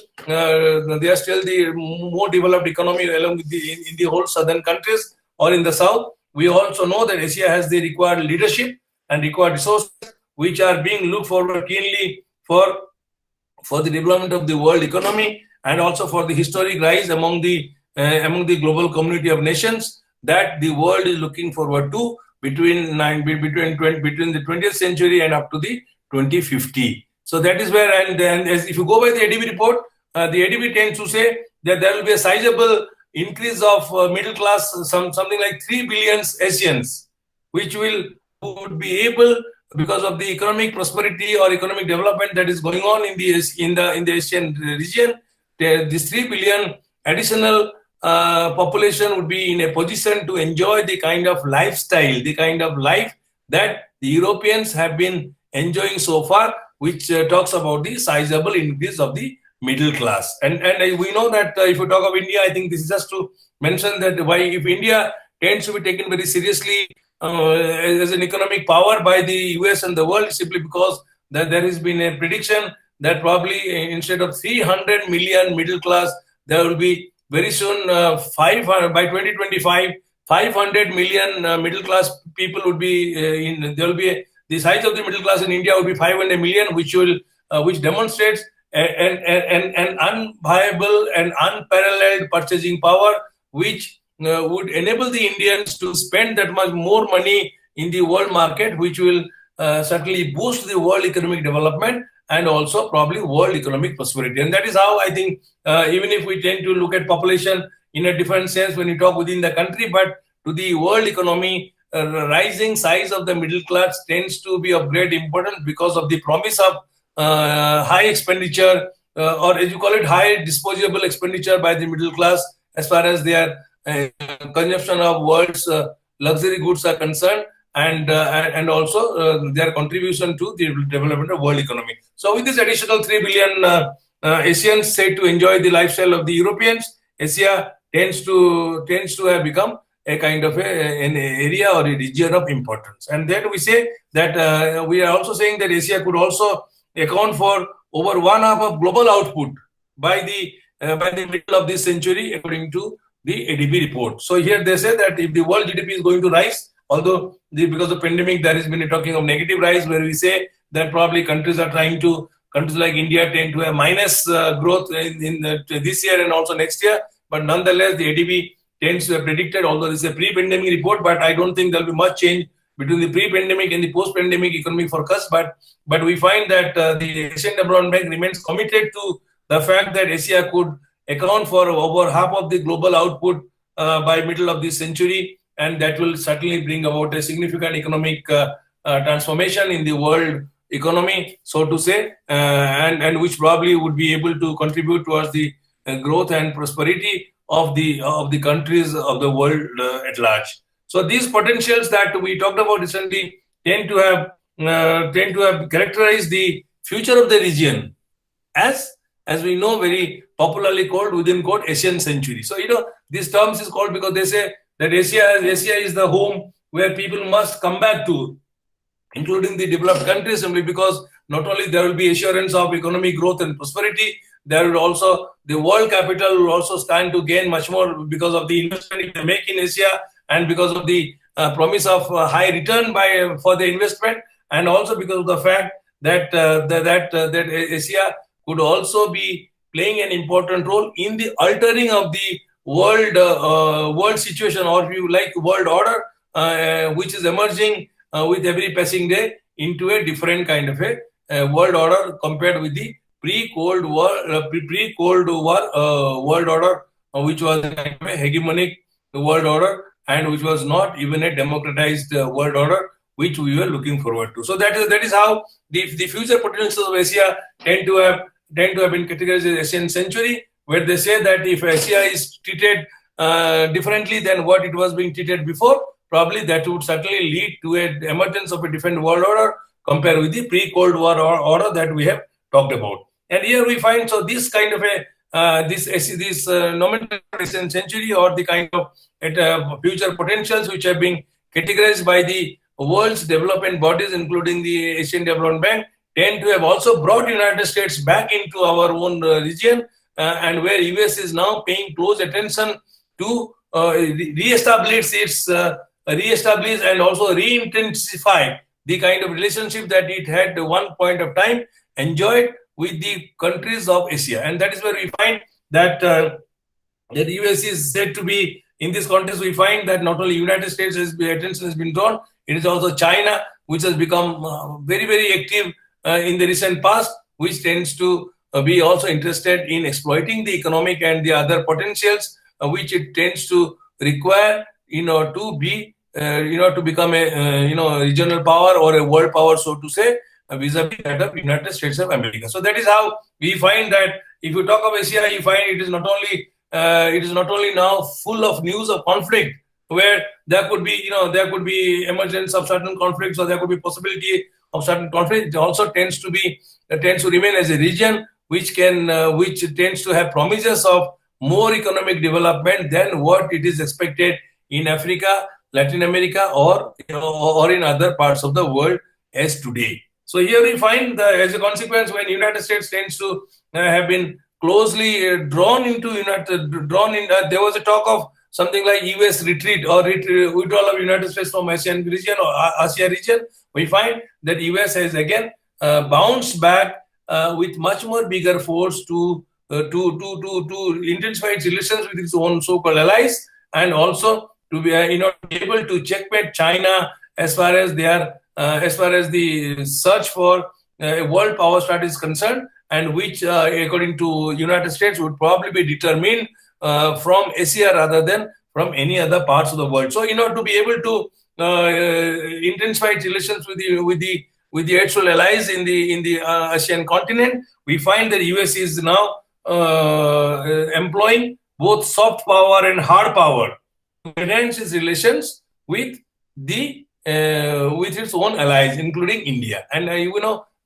the more developed economy along with in the whole southern countries or in the south. We also know that Asia has the required leadership and required resources which are being looked forward keenly for the development of the world economy, and also for the historic rise among the global community of nations that the world is looking forward to between the 20th century and up to the 2050. So that is where, and as if you go by the ADB report, the ADB tends to say that there will be a sizable increase of middle class, something like 3 billion Asians, which would be able, because of the economic prosperity or economic development that is going on in the Asian region, this 3 billion additional population would be in a position to enjoy the kind of lifestyle, the kind of life that the Europeans have been enjoying so far, which talks about the sizable increase of the middle class. And we know that if you talk of India, I think this is just to mention that why, if India tends to be taken very seriously as an economic power by the US and the world, simply because that there has been a prediction that probably instead of 300 million middle class, there will be very soon by 2025, 500 million middle class people would be there will be the size of the middle class in India would be 500 million, which demonstrates an unviable and unparalleled purchasing power, which would enable the Indians to spend that much more money in the world market, which will certainly boost the world economic development and also probably world economic prosperity. And that is how I think, even if we tend to look at population in a different sense when we talk within the country, but to the world economy, rising size of the middle class tends to be of great importance because of the promise of high expenditure, or as you call it, high disposable expenditure by the middle class as far as their consumption of world's luxury goods are concerned, and also their contribution to the development of world economy. So with this additional 3 billion Asians said to enjoy the lifestyle of the Europeans, Asia tends to have become a kind of an area or a region of importance. And then we say that we are also saying that Asia could also account for over 1/2 of global output by the middle of this century, according to the ADB report. So here they say that if the world GDP is going to rise, although because of pandemic there has been a talking of negative rise, where we say that probably countries like India tend to have minus growth in this year and also next year. But nonetheless, the ADB tends to have predicted, although this is a pre-pandemic report, but I don't think there will be much change between the pre-pandemic and the post-pandemic economic forecast. But we find that the Asian Development Bank remains committed to the fact that Asia could account for over half of the global output by middle of this century, and that will certainly bring about a significant economic transformation in the world economy, so to say, and which probably would be able to contribute towards the growth and prosperity of the countries of the world at large. So these potentials that we talked about recently tend to have characterized the future of the region as we know, very popularly called within quote Asian century. So this term is called because they say that Asia is the home where people must come back to, including the developed countries, simply because not only there will be assurance of economic growth and prosperity, there will also, the world capital will also stand to gain much more because of the investment they make in Asia, and because of the promise of high return for the investment, and also because of the fact that Asia could also be playing an important role in the altering of the world situation, or if you like, world order, which is emerging with every passing day into a different kind of a world order compared with the pre-Cold War world order, which was a kind of a hegemonic world order, and which was not even a democratized world order, which we were looking forward to. So that is how the future potentials of Asia tend to have been categorized as Asian century, where they say that if Asia is treated differently than what it was being treated before, probably that would certainly lead to an emergence of a different world order compared with the pre-Cold War order that we have talked about. And here we find, so this kind of this nomenclature century, or the kind of future potentials which have been categorized by the world's development bodies, including the Asian Development Bank, tend to have also brought United States back into our own region, and where US is now paying close attention to re-establish and also re-intensify the kind of relationship that it had at one point of time enjoyed with the countries of Asia. And that is where we find that the US is said to be, in this context, we find that not only United States attention has been drawn, it is also China, which has become very, very active in the recent past, which tends to be also interested in exploiting the economic and the other potentials which it tends to require to be to become a regional power or a world power, so to say, vis-a-vis that of United States of America. So that is how we find that if you talk of Asia, you find it is not only now full of news of conflict, where there could be emergence of certain conflicts, or there could be possibility of certain conflict. It also tends to remain as a region which tends to have promises of more economic development than what it is expected in Africa, Latin America, or in other parts of the world as today. So here we find that as a consequence, when United States tends to have been closely drawn into there was a talk of something like US retreat or withdrawal of United States from Asian region or Asia region. We find that US has again bounced back with much more bigger force to intensify its relations with its own so-called allies, and also to be able to checkmate China as far as the search for a world power strategy is concerned, and which, according to United States, would probably be determined from Asia rather than from any other parts of the world. So, to be able to intensify its relations with the actual allies in the Asian continent, we find that US is now employing both soft power and hard power to enhance its relations with its own allies, including India. And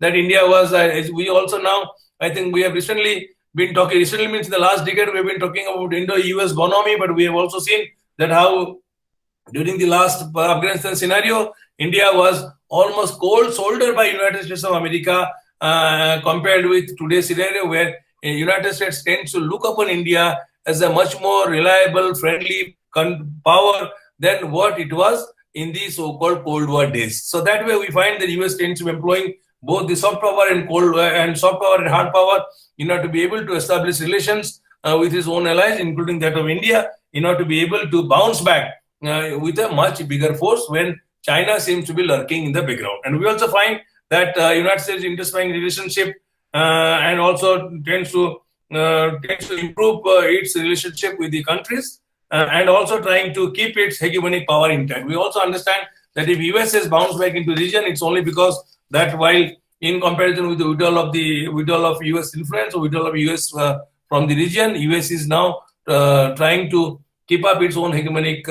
that India was, we also now, I think we have recently means in the last decade, we have been talking about Indo-US bonhomie, but we have also seen that how during the last Afghanistan scenario, India was almost cold-shouldered by United States of America compared with today's scenario, where United States tends to look upon India as a much more reliable, friendly power than what it was in the so-called Cold War days. So that way we find that US tends to be employing both the soft power and soft power and hard power to be able to establish relations with its own allies, including that of India, to be able to bounce back with a much bigger force when China seems to be lurking in the background. And we also find that United States intensifying relationship and also tends to improve its relationship with the countries and also trying to keep its hegemonic power intact. We also understand that if US has bounced back into the region, it's only because that while in comparison with the withdrawal of US influence or withdrawal of US from the region, US is now trying to keep up its own hegemonic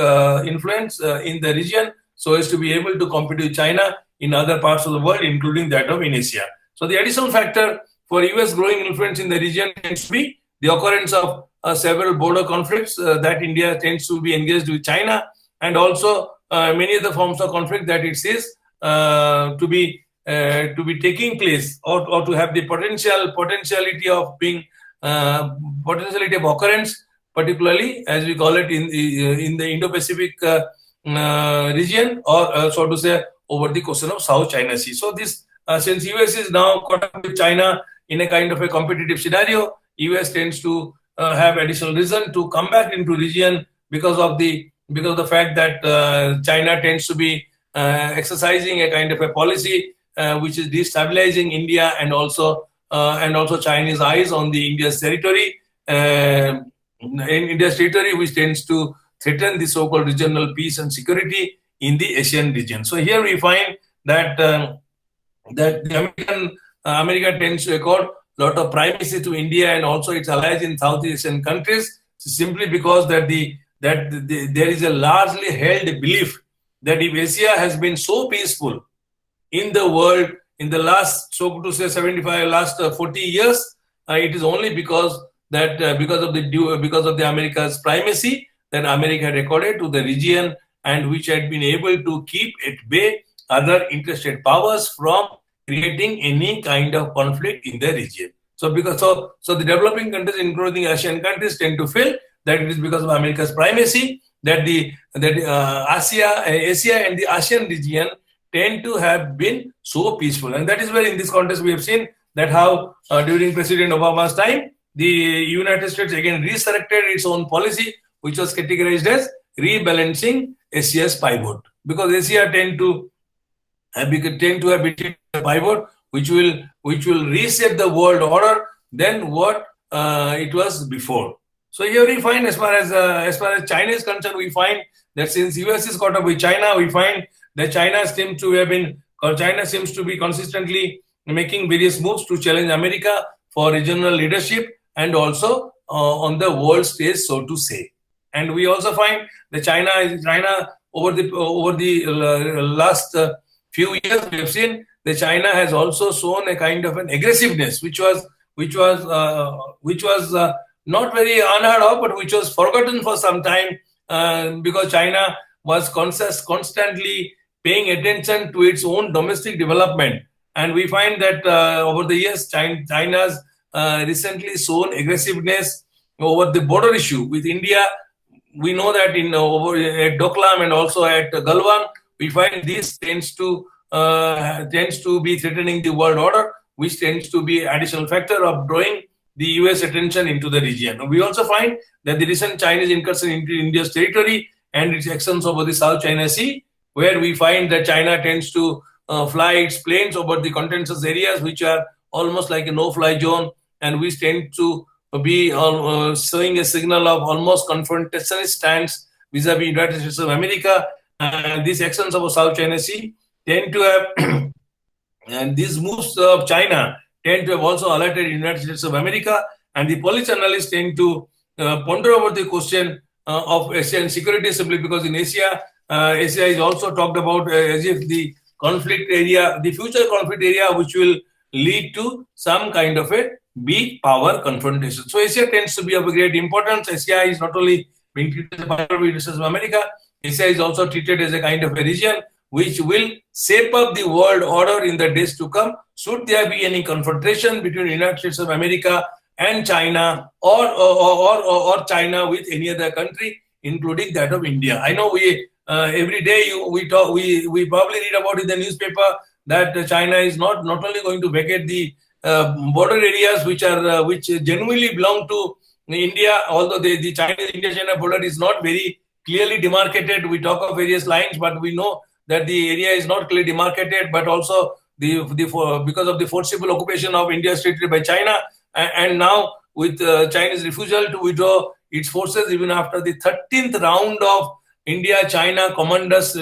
influence in the region so as to be able to compete with China in other parts of the world, including that of in Asia. So the additional factor for US growing influence in the region tends to be the occurrence of several border conflicts that India tends to be engaged with China, and also many of the forms of conflict that it sees to be taking place or to have the potentiality of occurrence, particularly as we call it in the Indo-Pacific region, or so to say over the question of South China Sea. So this since US is now caught up with China in a kind of a competitive scenario, US tends to have additional reason to come back into region because of the fact that China tends to be exercising a kind of a policy which is destabilizing India and also Chinese eyes on the India's territory, which tends to threaten the so-called regional peace and security in the Asian region. So here we find that the America tends to accord a lot of primacy to India and also its allies in Southeast Asian countries, simply because that there is a largely held belief that if Asia has been so peaceful in the world in the last, so to say, 40 years, it is only because that because of the America's primacy that America had accorded to the region, and which had been able to keep at bay other interested powers from creating any kind of conflict in the region. So the developing countries, including Asian countries, tend to feel that it is because of America's primacy that Asia and the ASEAN region tend to have been so peaceful. And that is where in this context we have seen that how during President Obama's time, the United States again resurrected its own policy, which was categorized as rebalancing Asia's pivot, because Asia tend to have been a pivot which will reset the world order than what it was before. So here we find, as far as China is concerned, we find that since US is caught up with China, we find that China seems to be consistently making various moves to challenge America for regional leadership and also on the world stage, so to say. And we also find that China over the last few years, we have seen that China has also shown a kind of an aggressiveness, which was not very unheard of, but which was forgotten for some time, because China was constantly paying attention to its own domestic development. And we find that over the years, China's recently shown aggressiveness over the border issue with India. We know that at Doklam and also at Galwan, we find this tends to be threatening the world order, which tends to be additional factor of drawing the US attention into the region. We also find that the recent Chinese incursion into India's territory and its actions over the South China Sea, where we find that China tends to fly its planes over the contentious areas, which are almost like a no-fly zone, and which tend to be showing a signal of almost confrontationist stance vis-a-vis United States of America. These actions over South China Sea tend to have, and these moves of China tend to have also alerted the United States of America, and the policy analysts tend to ponder over the question of Asian security, simply because in Asia is also talked about as if the conflict area, the future conflict area, which will lead to some kind of a big power confrontation. So Asia tends to be of great importance. Asia is not only being treated as a part of the United States of America, Asia is also treated as a kind of a region which will shape up the world order in the days to come, should there be any confrontation between the United States of America and China, or China with any other country, including that of India. I know every day we probably read about in the newspaper that China is not only going to vacate the border areas which genuinely belong to India, although the Chinese-India-China border is not very clearly demarcated. We talk of various lines, but we know that the area is not clearly demarcated, but also because of the forcible occupation of India's territory by China, and now with Chinese refusal to withdraw its forces even after the 13th round of India-China commanders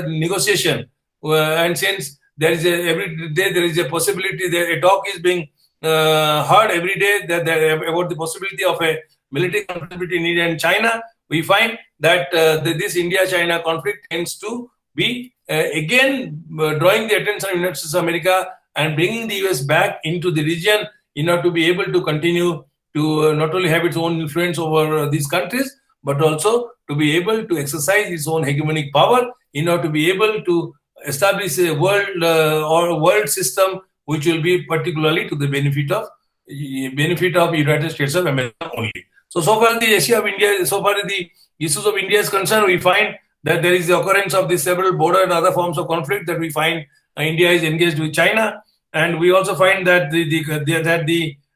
negotiation, and since every day there is a possibility that a talk is being heard every day about the possibility of a military conflict between India and China, we find that this India-China conflict tends to be again drawing the attention of the United States of America and bringing the US back into the region in order to be able to continue to not only have its own influence over these countries, but also to be able to exercise its own hegemonic power in order to be able to establish a world system which will be particularly to the benefit of United States of America only. So far the issue of India, so far the issues of India is concerned, we find that there is the occurrence of the several border and other forms of conflict that we find India is engaged with China, and we also find that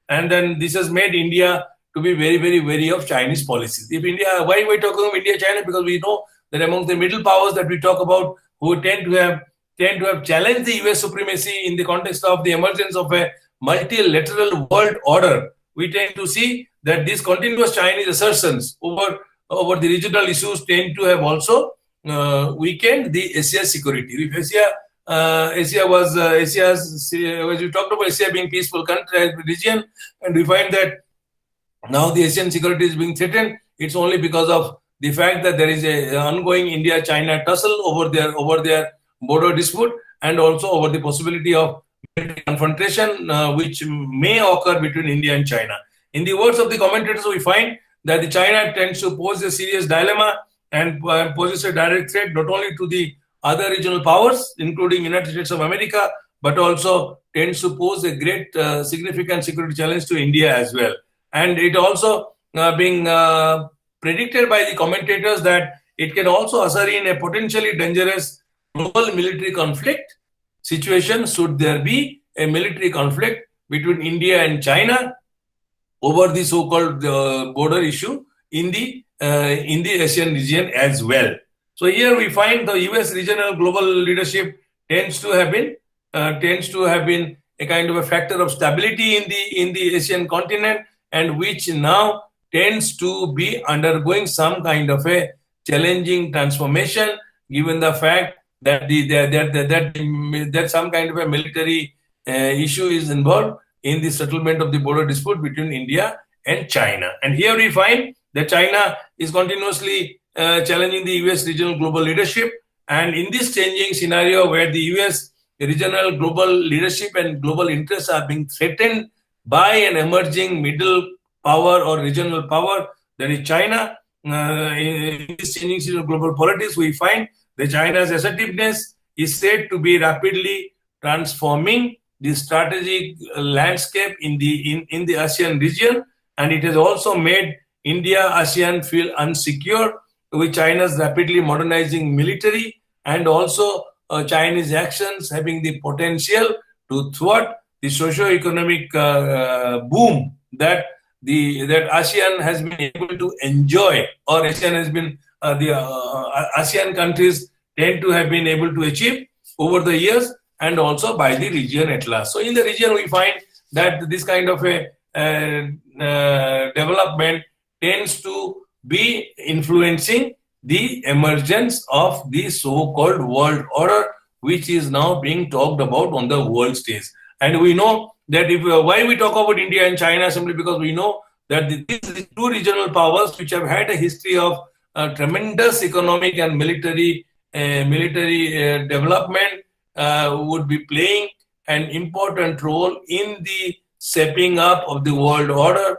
and then this has made India to be very, very wary of Chinese policies. If India, why we're talking of India, China? Because we know that among the middle powers that we talk about, who tend to have challenged the US supremacy in the context of the emergence of a multilateral world order, we tend to see that these continuous Chinese assertions over the regional issues tend to have also weakened the Asia security. If Asia was as we talked about Asia being peaceful country region, and we find that now the Asian security is being threatened, it's only because of the fact that there is an ongoing India-China tussle over their border dispute, and also over the possibility of confrontation which may occur between India and China. In the words of the commentators, we find that the China tends to pose a serious dilemma and poses a direct threat not only to the other regional powers, including United States of America, but also tends to pose a great significant security challenge to India as well. And it also being predicted by the commentators that it can also usher in a potentially dangerous global military conflict situation should there be a military conflict between India and China over the so-called border issue in the Asian region as well. So here we find the U.S. regional global leadership tends to have been a kind of a factor of stability in the Asian continent, and which now tends to be undergoing some kind of a challenging transformation, given the fact that that some kind of a military issue is involved in the settlement of the border dispute between India and China. And here we find that China is continuously challenging the US regional global leadership. And in this changing scenario where the US regional global leadership and global interests are being threatened by an emerging middle power or regional power, that is China, in this changing scenario of global politics, we find that China's assertiveness is said to be rapidly transforming the strategic landscape in the ASEAN region, and it has also made India-ASEAN feel unsecure, with China's rapidly modernizing military and also Chinese actions having the potential to thwart the socio-economic boom that ASEAN has been able to enjoy, or ASEAN has been ASEAN countries tend to have been able to achieve over the years, and also by the region at large. So in the region, we find that this kind of a development tends to be influencing the emergence of the so-called world order, which is now being talked about on the world stage. And we know that why we talk about India and China, simply because we know that these two regional powers, which have had a history of tremendous economic and military development, would be playing an important role in the shaping up of the world order,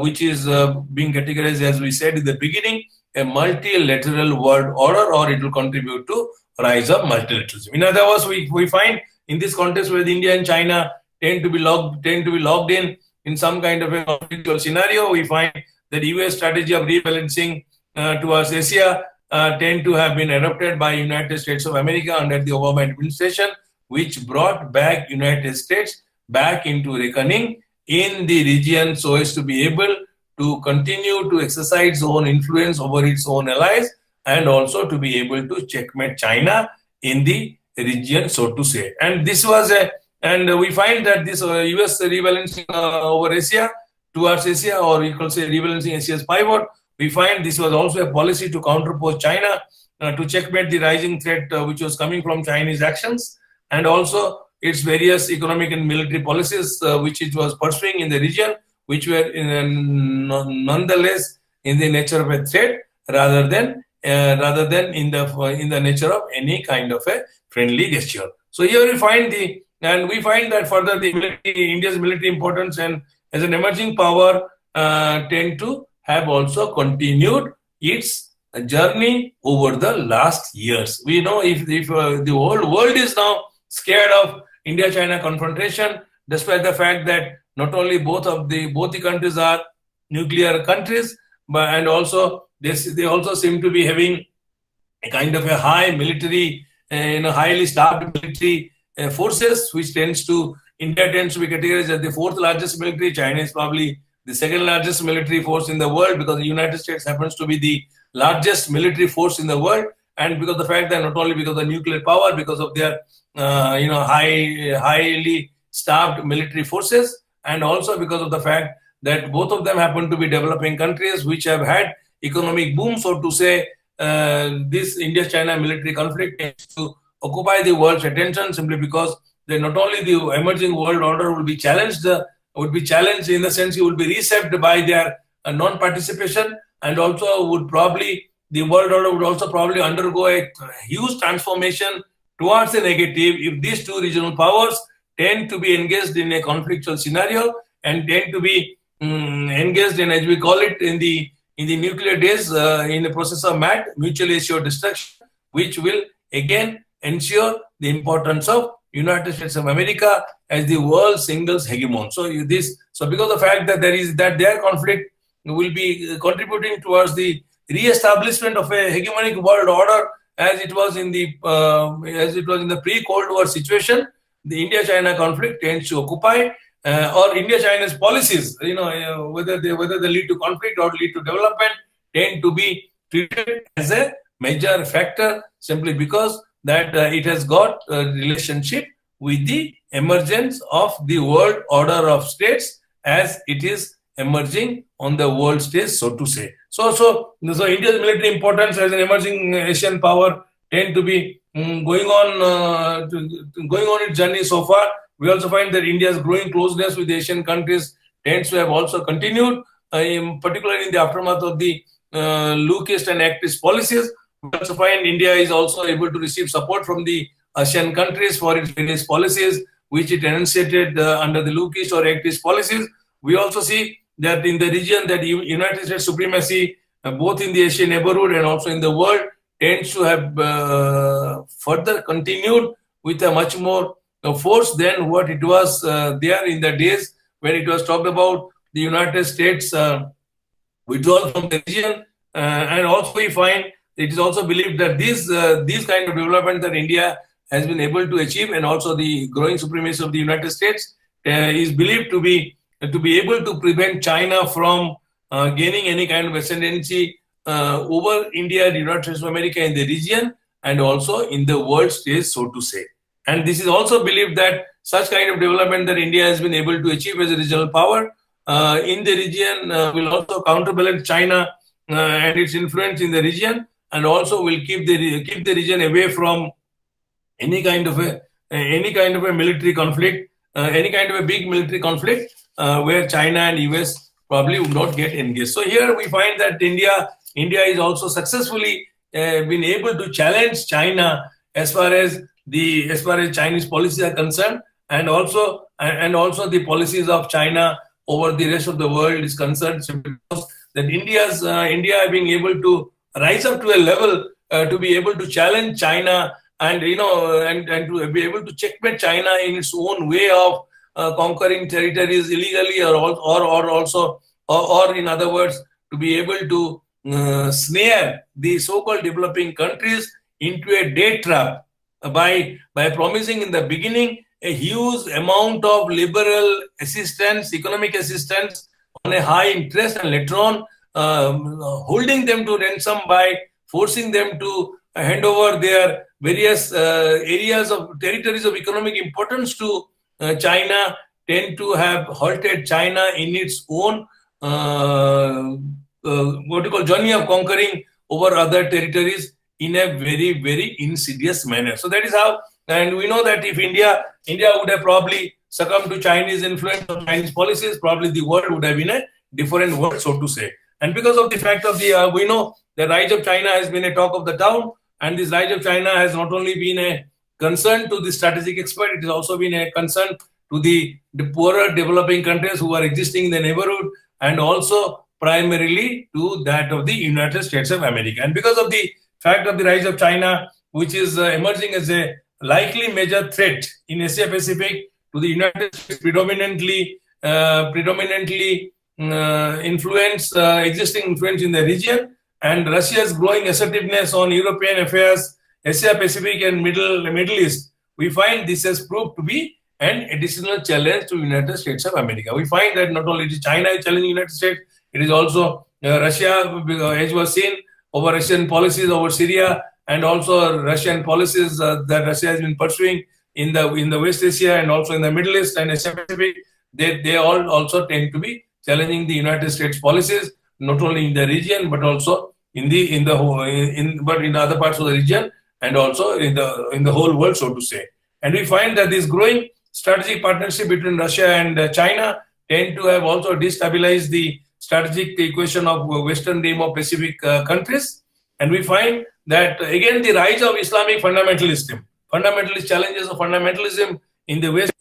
which is being categorized, as we said in the beginning, a multilateral world order, or it will contribute to rise of multilateralism. In other words, we find in this context where India and China tend to be logged in some kind of a conflictual scenario, we find that US strategy of rebalancing towards Asia tend to have been adopted by United States of America under the Obama administration, which brought back United States back into reckoning in the region so as to be able to continue to exercise its own influence over its own allies, and also to be able to checkmate China in the region, so to say. And this was and we find that this US rebalancing over Asia towards Asia, or you could say rebalancing Asia's pivot, we find this was also a policy to counterpose China, to checkmate the rising threat which was coming from Chinese actions, and also its various economic and military policies which it was pursuing in the region, which were nonetheless in the nature of a threat rather than in the nature of any kind of a friendly gesture. So here we find that further India's military importance and as an emerging power tend to have also continued its journey over the last years. We know if the whole world is now scared of India-China confrontation, despite the fact that not only both the countries are nuclear countries, but and also they also seem to be having a kind of a high military, highly staffed military forces, which India tends to be categorized as the fourth largest military. China is probably the second largest military force in the world, because the United States happens to be the largest military force in the world, and because of the fact that not only because of the nuclear power, because of their highly staffed military forces, and also because of the fact that both of them happen to be developing countries which have had economic boom, so to say. This India-China military conflict tends to occupy the world's attention, simply because not only the emerging world order will be challenged in the sense it will be reshaped by their non-participation, and also the world order would also probably undergo a huge transformation towards the negative if these two regional powers tend to be engaged in a conflictual scenario and tend to be engaged in, as we call it in the nuclear days, in the process of MAD, mutually assured destruction, which will again ensure the importance of United States of America as the world singles hegemon. So because of the fact that their conflict will be contributing towards the re-establishment of a hegemonic world order as it was in the pre-Cold War situation, the India-China conflict tends to occupy, or India-China's policies, whether they lead to conflict or lead to development, tend to be treated as a major factor simply because that it has got a relationship with the emergence of the world order of states as it is emerging on the world stage, so to say. So India's military importance as an emerging Asian power tend to be going on its journey so far. We also find that India's growing closeness with Asian countries tends to have also continued, particularly in the aftermath of the Lukist and Actist policies. We also find India is also able to receive support from the ASEAN countries for its various policies, which it enunciated under the Lukist or Actist policies. We also see that in the region that United States supremacy, both in the Asian neighborhood and also in the world, tends to have further continued with a much more force than what it was there in the days when it was talked about the United States withdrawal from the region. And also we find it is also believed that these kind of development that India has been able to achieve, and also the growing supremacy of the United States is believed to be able to prevent China from gaining any kind of ascendancy over India, the United States of America in the region, and also in the world stage, so to say. And this is also believed that such kind of development that India has been able to achieve as a regional power in the region will also counterbalance China and its influence in the region, and also will keep the region away from any kind of a military conflict, any kind of a big military conflict where China and US probably would not get engaged. So here we find that India is also successfully been able to challenge China as far as Chinese policies are concerned, and also the policies of China over the rest of the world is concerned, because that India being able to rise up to a level to be able to challenge China and to be able to checkmate China in its own way of conquering territories illegally, or in other words, to be able to snare the so-called developing countries into a debt trap by promising in the beginning a huge amount of liberal assistance, economic assistance on a high interest, and later on holding them to ransom by forcing them to hand over their various areas of territories of economic importance to China, tend to have halted China in its own journey of conquering over other territories in a very, very insidious manner. So that is how, and we know that if India would have probably succumbed to Chinese influence or Chinese policies, probably the world would have been a different world, so to say. And because of the fact of we know the rise of China has been a talk of the town, and this rise of China has not only been a concern to the strategic expert, it has also been a concern to the poorer developing countries who are existing in the neighborhood, and also primarily to that of the United States of America. And because of the fact of the rise of China, which is emerging as a likely major threat in Asia Pacific to the United States, predominantly existing influence in the region, and Russia's growing assertiveness on European affairs, Asia Pacific and Middle East, we find this has proved to be an additional challenge to the United States of America. We find that not only is China challenging the United States, it is also Russia, as was seen, over Russian policies over Syria, and also Russian policies that Russia has been pursuing in the West Asia and also in the Middle East and Asia Pacific. They all also tend to be challenging the United States policies, not only in the region but also in other parts of the region, and also in the whole world, so to say. And we find that this growing strategic partnership between Russia and China tend to have also destabilized the strategic equation of Western Rim of Pacific countries. And we find that again the rise of Islamic fundamentalism, challenges of fundamentalism in the West,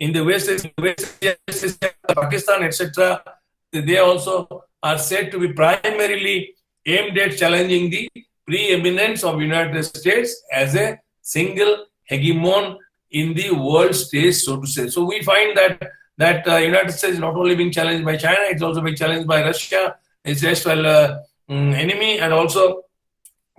Pakistan, etc., they also are said to be primarily aimed at challenging the preeminence of United States as a single hegemon in the world stage, so to say. So we find that United States is not only being challenged by China, it's also being challenged by Russia, its erstwhile enemy, and also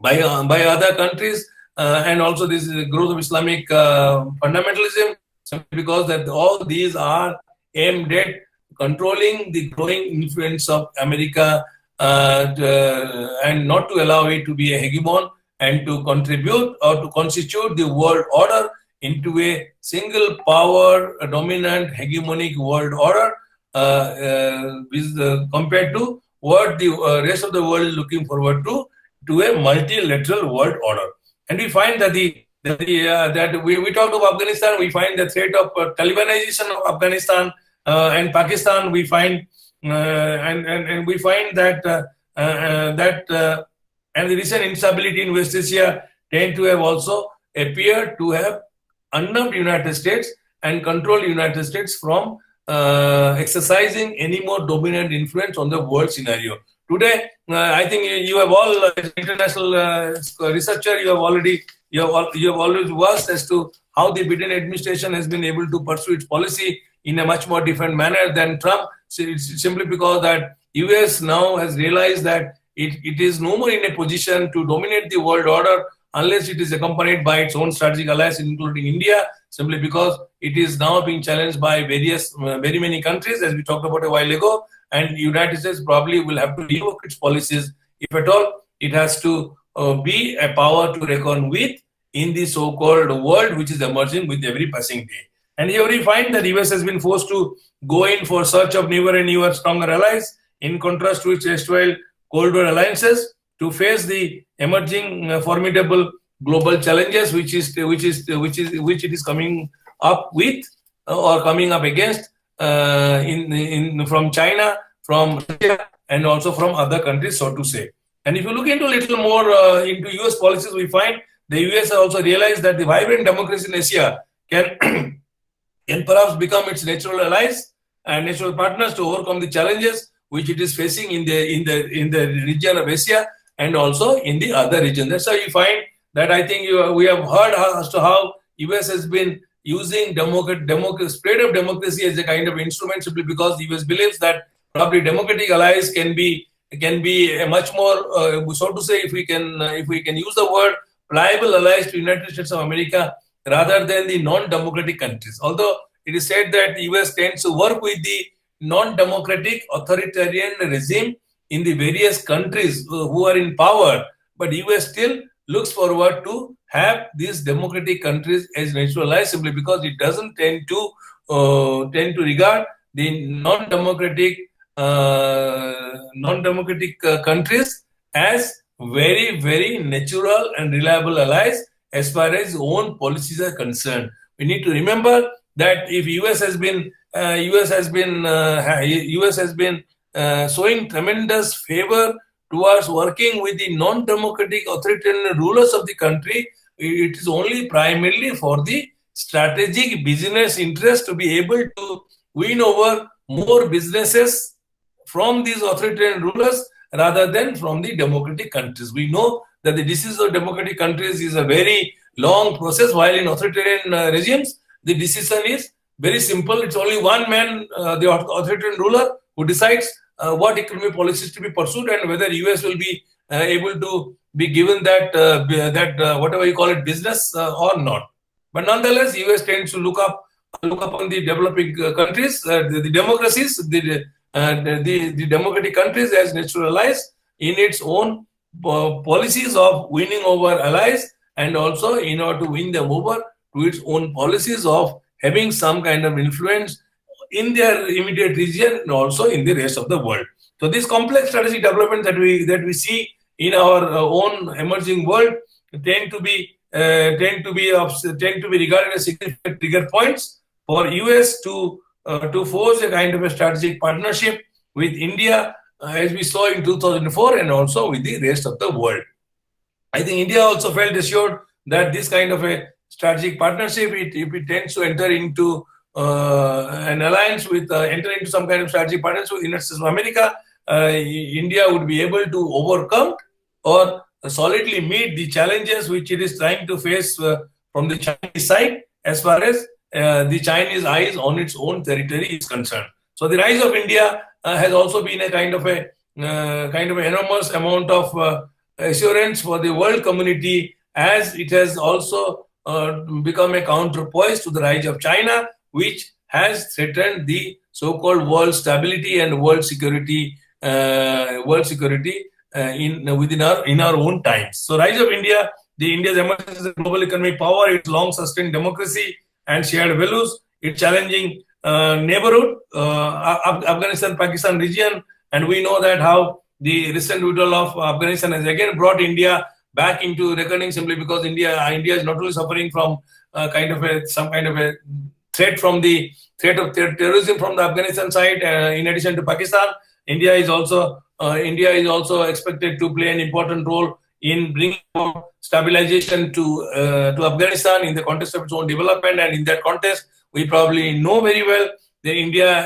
by other countries, and also this growth of Islamic fundamentalism, simply because that all these are aimed at controlling the growing influence of America and not to allow it to be a hegemon and to contribute or to constitute the world order into a single power dominant hegemonic world order compared to what the rest of the world is looking forward to a multilateral world order. And we find that that we talk of Afghanistan, we find the threat of Talibanization of Afghanistan and Pakistan. We find and we find that and the recent instability in West Asia tend to have also appeared to have unnerved United States and controlled United States from exercising any more dominant influence on the world scenario. Today, I think you have all, as international researcher, you have always versed as to how the Biden administration has been able to pursue its policy in a much more different manner than Trump. So it's simply because that US now has realized that it is no more in a position to dominate the world order unless it is accompanied by its own strategic allies, including India, simply because it is now being challenged by very many countries, as we talked about a while ago, and the United States probably will have to revoke its policies. If at all, it has to be a power to reckon with in the so-called world which is emerging with every passing day. And here we find that the US has been forced to go in for search of newer and newer stronger allies, in contrast to its erstwhile Cold War alliances, to face the emerging formidable global challenges which it is coming up with or coming up against from China, from Russia, and also from other countries, so to say. And if you look into a little more into US policies, we find the US has also realized that the vibrant democracy in Asia can perhaps become its natural allies and natural partners to overcome the challenges which it is facing in the region of Asia and also in the other regions. That's why you find that I think we have heard as to how US has been using spread of democracy as a kind of instrument, simply because the US believes that probably democratic allies can be a much more, so to say, if we can use the word, pliable allies to United States of America rather than the non-democratic countries. Although it is said that the US tends to work with the non-democratic authoritarian regime in the various countries who are in power, but US still looks forward to have these democratic countries as natural allies, simply because it doesn't tend to regard the non-democratic countries as very, very natural and reliable allies as far as own policies are concerned. We need to remember that if US has been showing tremendous favor towards working with the non-democratic authoritarian rulers of the country, it is only primarily for the strategic business interest to be able to win over more businesses from these authoritarian rulers rather than from the democratic countries. We know that the decision of democratic countries is a very long process, while in authoritarian regimes, the decision is very simple. It's only one man, the authoritarian ruler, who decides what economic policies to be pursued and whether US will be able to be given that whatever you call it business or not. But nonetheless, US tends to look upon the developing countries, the democracies, the democratic countries as natural allies in its own policies of winning over allies, and also in order to win them over to its own policies of having some kind of influence in their immediate region and also in the rest of the world. So this complex strategic development that we see in our own emerging world tend to be regarded as significant trigger points for US to forge a kind of a strategic partnership with India, as we saw in 2004, and also with the rest of the world. I think India also felt assured that this kind of a strategic partnership, if it tends to enter into an alliance with, enter into some kind of strategic partnership with the United States of America, India would be able to overcome or solidly meet the challenges which it is trying to face from the Chinese side as far as the Chinese eyes on its own territory is concerned. So the rise of India has also been a kind of enormous amount of assurance for the world community, as it has also become a counterpoise to the rise of China, which has threatened the so-called world stability and world security within our own times. So, rise of India, India's emergence as a global economic power, its long-sustained democracy and shared values, its challenging neighborhood, Afghanistan-Pakistan region, and we know that how the recent withdrawal of Afghanistan has again brought India back into reckoning, simply because India is not only suffering from some kind of a threat from the threat of terrorism from the Afghanistan side. In addition to Pakistan, India is also expected to play an important role in bringing stabilization to Afghanistan in the context of its own development. And in that context, we probably know very well that India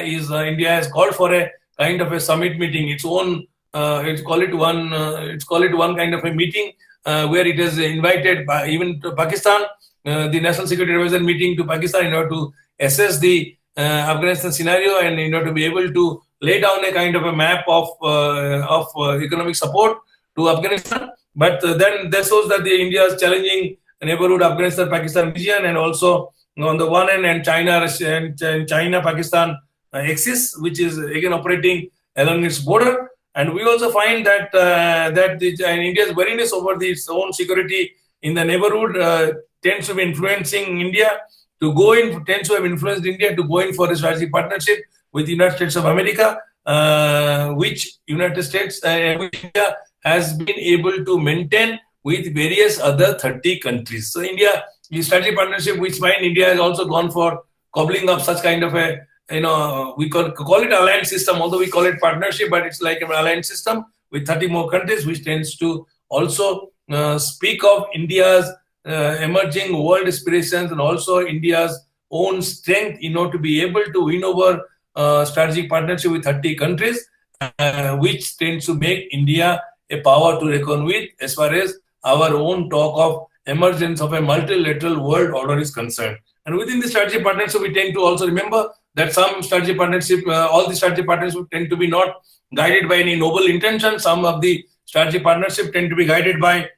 has called for a kind of a summit meeting, its own. Let's call it one kind of a meeting where it has invited even to Pakistan, the National Security Advisor meeting to Pakistan in order to assess the Afghanistan scenario and in order to be able to lay down a kind of a map of economic support to Afghanistan. But then that shows that India's challenging neighborhood, Afghanistan-Pakistan region, and also on the one hand, and China-Pakistan axis, which is again operating along its border. And we also find that India's wariness over its own security in the neighborhood tends to be influencing India to go in for a strategic partnership with the United States of America, which India has been able to maintain with various other 30 countries. So the strategic partnership, which India has also gone for cobbling up such kind of a, we call it alliance system, although we call it partnership, but it's like an alliance system with 30 more countries, which tends to also speak of India's emerging world aspirations and also India's own strength in order to be able to win over strategic partnership with 30 countries, which tends to make India a power to reckon with as far as our own talk of emergence of a multilateral world order is concerned. And within the strategic partnership, we tend to also remember that some strategic partnership, all the strategic partnerships tend to be not guided by any noble intention. Some of the strategic partnership tend to be guided by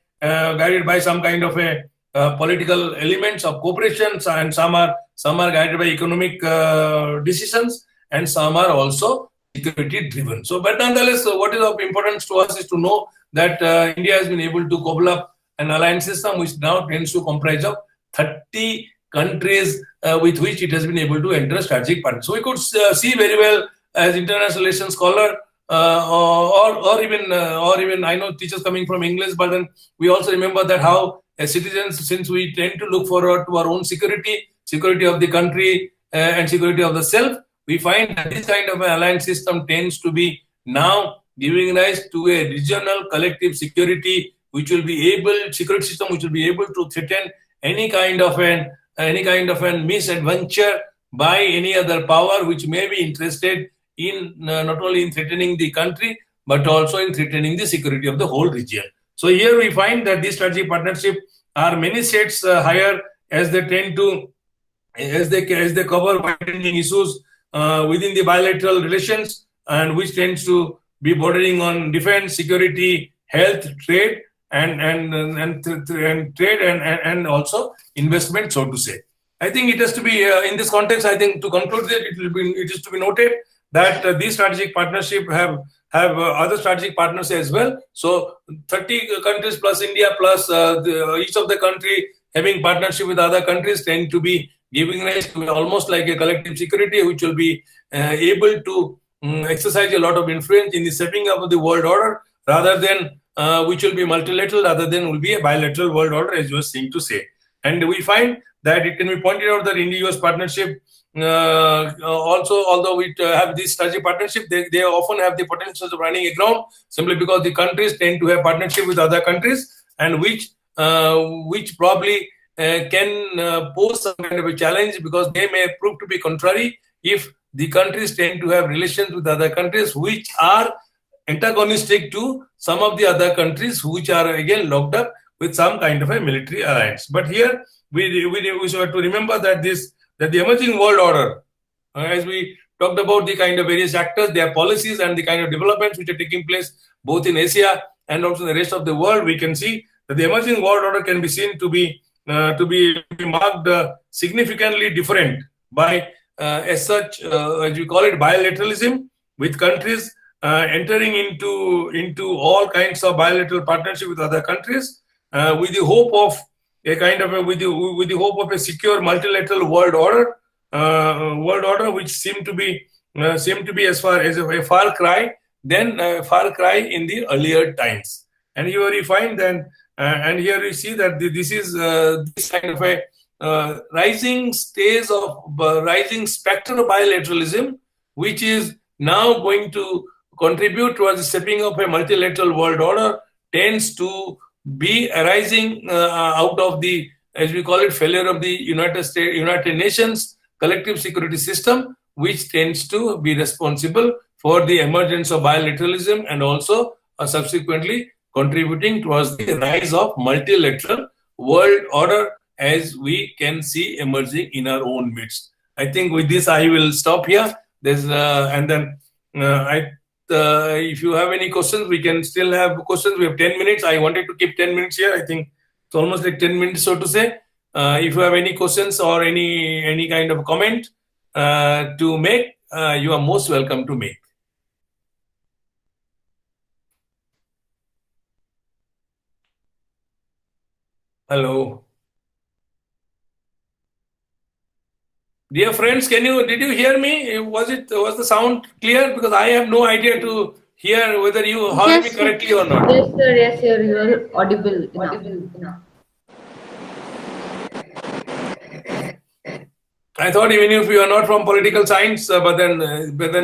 some kind of a political elements of cooperation, and some are guided by economic decisions, and some are also security driven. So, but nonetheless, what is of importance to us is to know that India has been able to cobble up an alliance system which now tends to comprise of 30 countries with which it has been able to enter a strategic partnership. So we could see very well as international relations scholar or even I know teachers coming from English, but then we also remember that how as citizens, since we tend to look forward to our own security of the country and security of the self, we find that this kind of an alliance system tends to be now giving rise to a regional collective security security system which will be able to threaten any kind of an misadventure by any other power which may be interested in not only in threatening the country but also in threatening the security of the whole region. So here we find that these strategic partnerships are many shades higher as they cover wide-ranging issues within the bilateral relations, and which tends to be bordering on defense, security, health, trade, and also investment, so to say. I think it has to be in this context. I think to conclude that it is to be noted that these strategic partnerships have other strategic partners as well. So 30 countries plus India plus each of the country having partnership with other countries tend to be giving rise to almost like a collective security which will be able to exercise a lot of influence in the setting up of the world order, rather than which will be multilateral, rather than will be a bilateral world order, as you were saying to say. And we find that it can be pointed out that India-US partnership also, although we have this strategic partnership, they often have the potential of running aground simply because the countries tend to have partnership with other countries, and which probably can pose some kind of a challenge, because they may prove to be contrary if the countries tend to have relations with other countries which are antagonistic to some of the other countries which are again locked up with some kind of a military alliance. But here we have to remember that the emerging world order, as we talked about the kind of various actors, their policies, and the kind of developments which are taking place both in Asia and also the rest of the world, we can see that the emerging world order can be seen to be marked significantly different by as such, as we call it, bilateralism, with countries entering into all kinds of bilateral partnership with other countries, with the hope of a kind of with the hope of a secure multilateral world order, which seem to be as far as a far cry in the earlier times. And here we find then, and here we see that this is this kind of a rising stage of rising spectrum of bilateralism, which is now going to contribute towards the stepping up a multilateral world order, tends to be arising out of the, as we call it, failure of the United Nations collective security system, which tends to be responsible for the emergence of bilateralism and also subsequently contributing towards the rise of multilateral world order, as we can see emerging in our own midst. I think with this I will stop here. There's and then if you have any questions, we can still have questions. We have 10 minutes. I wanted to keep 10 minutes here. I think it's almost like 10 minutes, so to say. If you have any questions or any kind of comment to make, you are most welcome to make. Hello. Dear friends, did you hear me? Was the sound clear? Because I have no idea to hear whether you heard me correctly or not. Yes, sir. Yes, sir. You are audible enough. I thought even if you are not from political science, but then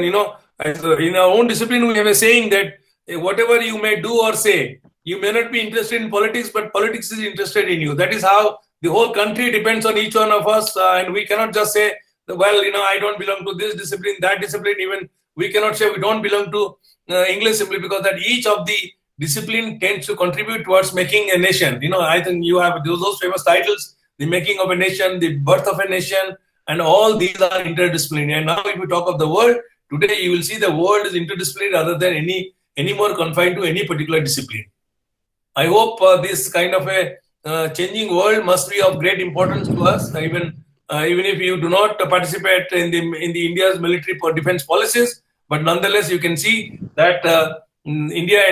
in our own discipline we have a saying that whatever you may do or say, you may not be interested in politics, but politics is interested in you. That is how the whole country depends on each one of us, and we cannot just say, well, I don't belong to this discipline, that discipline. Even we cannot say we don't belong to English, simply because that each of the discipline tends to contribute towards making a nation. I think you have those famous titles: the making of a nation, the birth of a nation, and all these are interdisciplinary. And now if we talk of the world, today you will see the world is interdisciplinary rather than any more confined to any particular discipline. I hope this kind of a changing world must be of great importance to us, even if you do not participate in the India's military defense policies. But nonetheless, you can see that India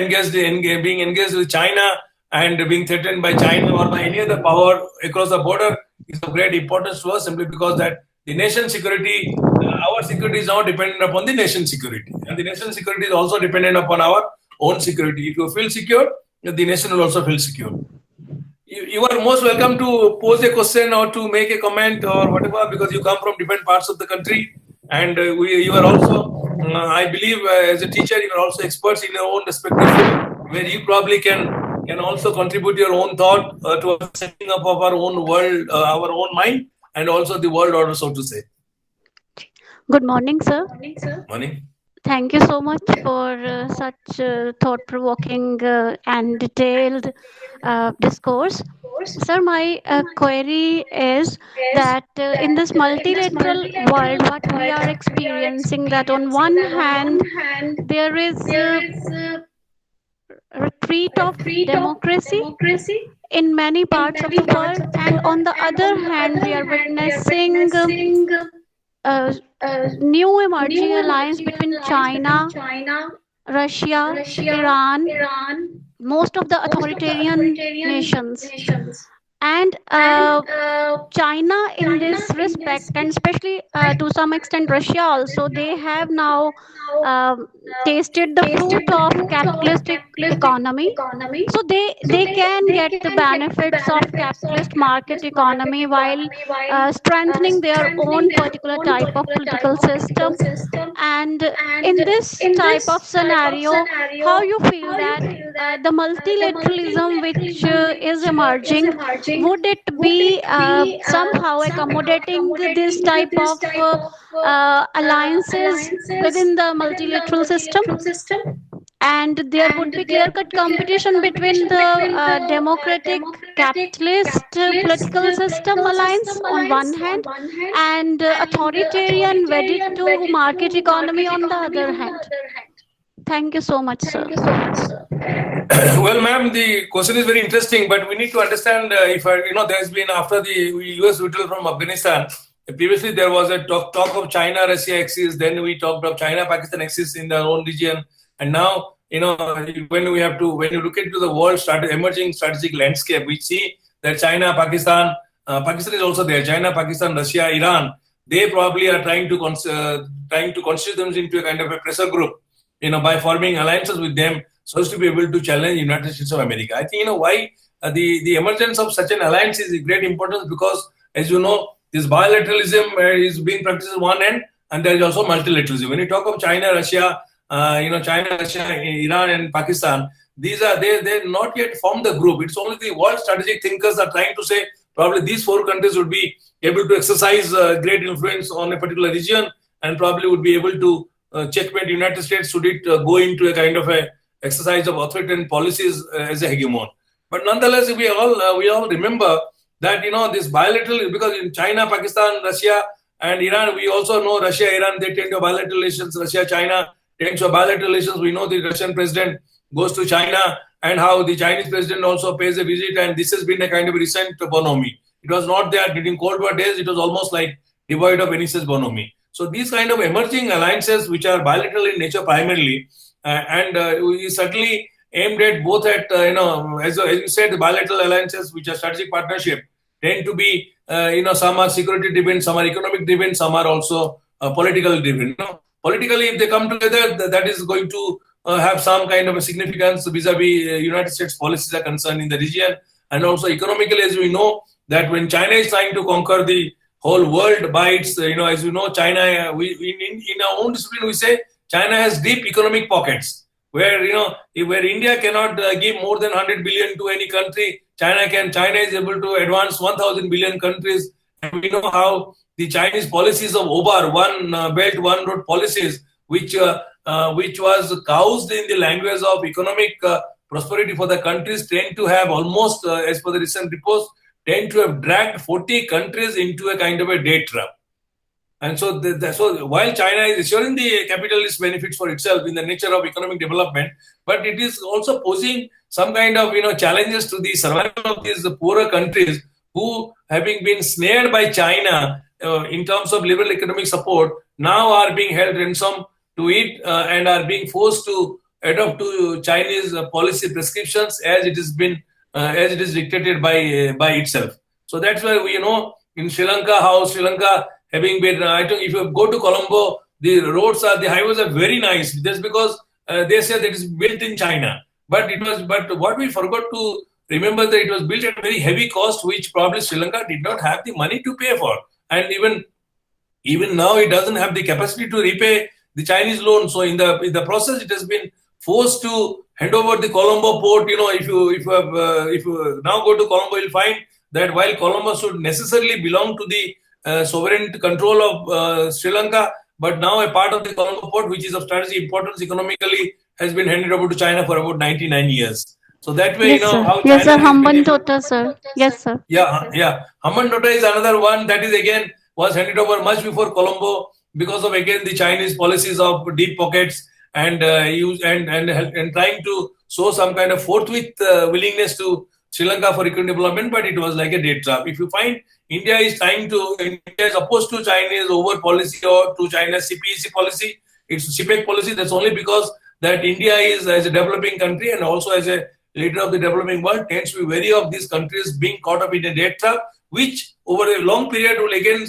being engaged with China and being threatened by China or by any other power across the border is of great importance to us, simply because that the nation security, our security is now dependent upon the nation security, and the nation security is also dependent upon our own security. If you feel secure, the nation will also feel secure. You are most welcome to pose a question or to make a comment or whatever, because you come from different parts of the country, and you are also, I believe, as a teacher, you are also experts in your own respective field, where you probably can also contribute your own thought to setting up of our own world, our own mind, and also the world order, so to say. Good morning, sir. Morning. Thank you so much for such thought-provoking and detailed discourse. Sir, my query is that in this multilateral world, what we are experiencing, that on one hand, there is retreat of democracy in many parts of the world, and on the other hand, we are witnessing new emerging alliance between China, Russia, Iran, most of the authoritarian nations. And China in this respect, and especially to some extent Russia also, they have now tasted the fruit of capitalistic economy. So they can get the benefits of capitalist market economy while strengthening their own particular type of political system. And in this type of scenario, how you feel that the multilateralism which is emerging would it be somehow accommodating this type of alliances within the multilateral system? And there would be clear-cut competition between the democratic capitalist political system alliance on one hand and authoritarian wedded to market economy on the other hand. Thank you so much, sir. Well, ma'am, the question is very interesting, but we need to understand there's been, after the US withdrawal from Afghanistan, previously there was a talk of China-Russia axis, then we talked of China-Pakistan axis in their own region, and now, when you look into the world emerging strategic landscape, we see that China, Pakistan is also there, China, Pakistan, Russia, Iran, they probably are trying to constitute themselves into a kind of a pressure group, by forming alliances with them, so as to be able to challenge the United States of America. I think, why the emergence of such an alliance is of great importance, because, as you know, this bilateralism is being practiced at one end, and there is also multilateralism. When you talk of China, Russia, China, Russia, Iran, and Pakistan, these are they not yet formed the group. It's only the world strategic thinkers are trying to say probably these four countries would be able to exercise great influence on a particular region, and probably would be able to checkmate the United States should it go into a kind of a exercise of authoritarian policies as a hegemon. But nonetheless, we all remember that this bilateral, because in China, Pakistan, Russia, and Iran, we also know Russia, Iran, they tend to bilateral relations. Russia, China tends to bilateral relations. We know the Russian president goes to China, and how the Chinese president also pays a visit, and this has been a kind of recent bonhomie. It was not there during Cold War days. It was almost like devoid of any such bonhomie. So these kind of emerging alliances, which are bilateral in nature primarily, we certainly aimed at both at, as you said, the bilateral alliances, which are strategic partnership, tend to be, some are security driven, some are economic driven, some are also political driven. Politically, if they come together, that is going to have some kind of a significance vis-a-vis United States policies are concerned in the region. And also economically, as we know, that when China is trying to conquer the whole world by its, as you know, China, in our own discipline, we say China has deep economic pockets where, where India cannot give more than 100 billion to any country, China is able to advance 1,000 billion countries. And we know how the Chinese policies of OBAR, one belt, one road policies, which was housed in the language of economic prosperity for the countries, tend to have almost, as per the recent reports, tend to have dragged 40 countries into a kind of a debt trap. And so, so while China is assuring the capitalist benefits for itself in the nature of economic development, but it is also posing some kind of challenges to the survival of these poorer countries who, having been snared by China in terms of liberal economic support, now are being held ransom to it and are being forced to adopt to Chinese policy prescriptions as it has been as it is dictated by itself. So that's why we in Sri Lanka, how Sri Lanka having been, I think if you go to Colombo, the highways are very nice just because they say that it's built in China. But what we forgot to remember that it was built at a very heavy cost, which probably Sri Lanka did not have the money to pay for. And even now it doesn't have the capacity to repay the Chinese loan. So in the process, it has been forced to hand over the Colombo port. If you now go to Colombo, you'll find that while Colombo should necessarily belong to the sovereign control of Sri Lanka, but now a part of the Colombo port, which is of strategic importance economically, has been handed over to China for about 99 years. So that way, yes, how yes, China sir. Hambantota, sir. Yes, sir. Yeah. Hambantota is another one that is again was handed over much before Colombo because of again the Chinese policies of deep pockets and trying to show some kind of forthwith willingness to Sri Lanka for economic development, but it was like a debt trap. If you find India is opposed to Chinese over policy or to China's CPEC policy, it's CPEC policy, that's only because that India is, as a developing country and also as a leader of the developing world, tends to be wary of these countries being caught up in a debt trap, which over a long period will again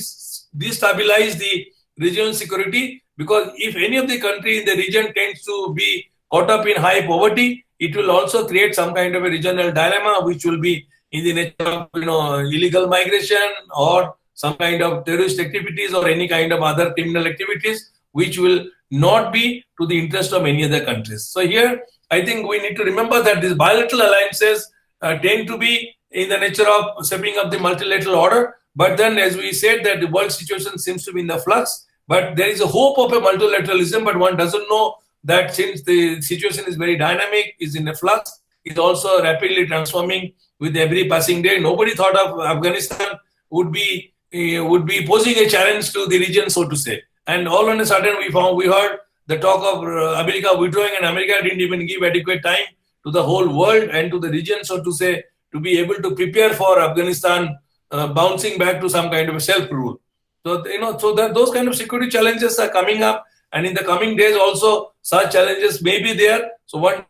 destabilize the regional security, because if any of the country in the region tends to be caught up in high poverty, it will also create some kind of a regional dilemma, which will be in the nature of illegal migration or some kind of terrorist activities or any kind of other criminal activities, which will not be to the interest of any other countries. So here, I think we need to remember that these bilateral alliances tend to be in the nature of stepping up the multilateral order. But then, as we said, that the world situation seems to be in the flux. But there is a hope of a multilateralism, but one doesn't know that since the situation is very dynamic, is in a flux, is also rapidly transforming with every passing day. Nobody thought of Afghanistan would be posing a challenge to the region, so to say. And all on a sudden, we heard the talk of America withdrawing, and America didn't even give adequate time to the whole world and to the region, so to say, to be able to prepare for Afghanistan bouncing back to some kind of a self-rule. So, so that those kind of security challenges are coming up, and in the coming days also such challenges may be there. So what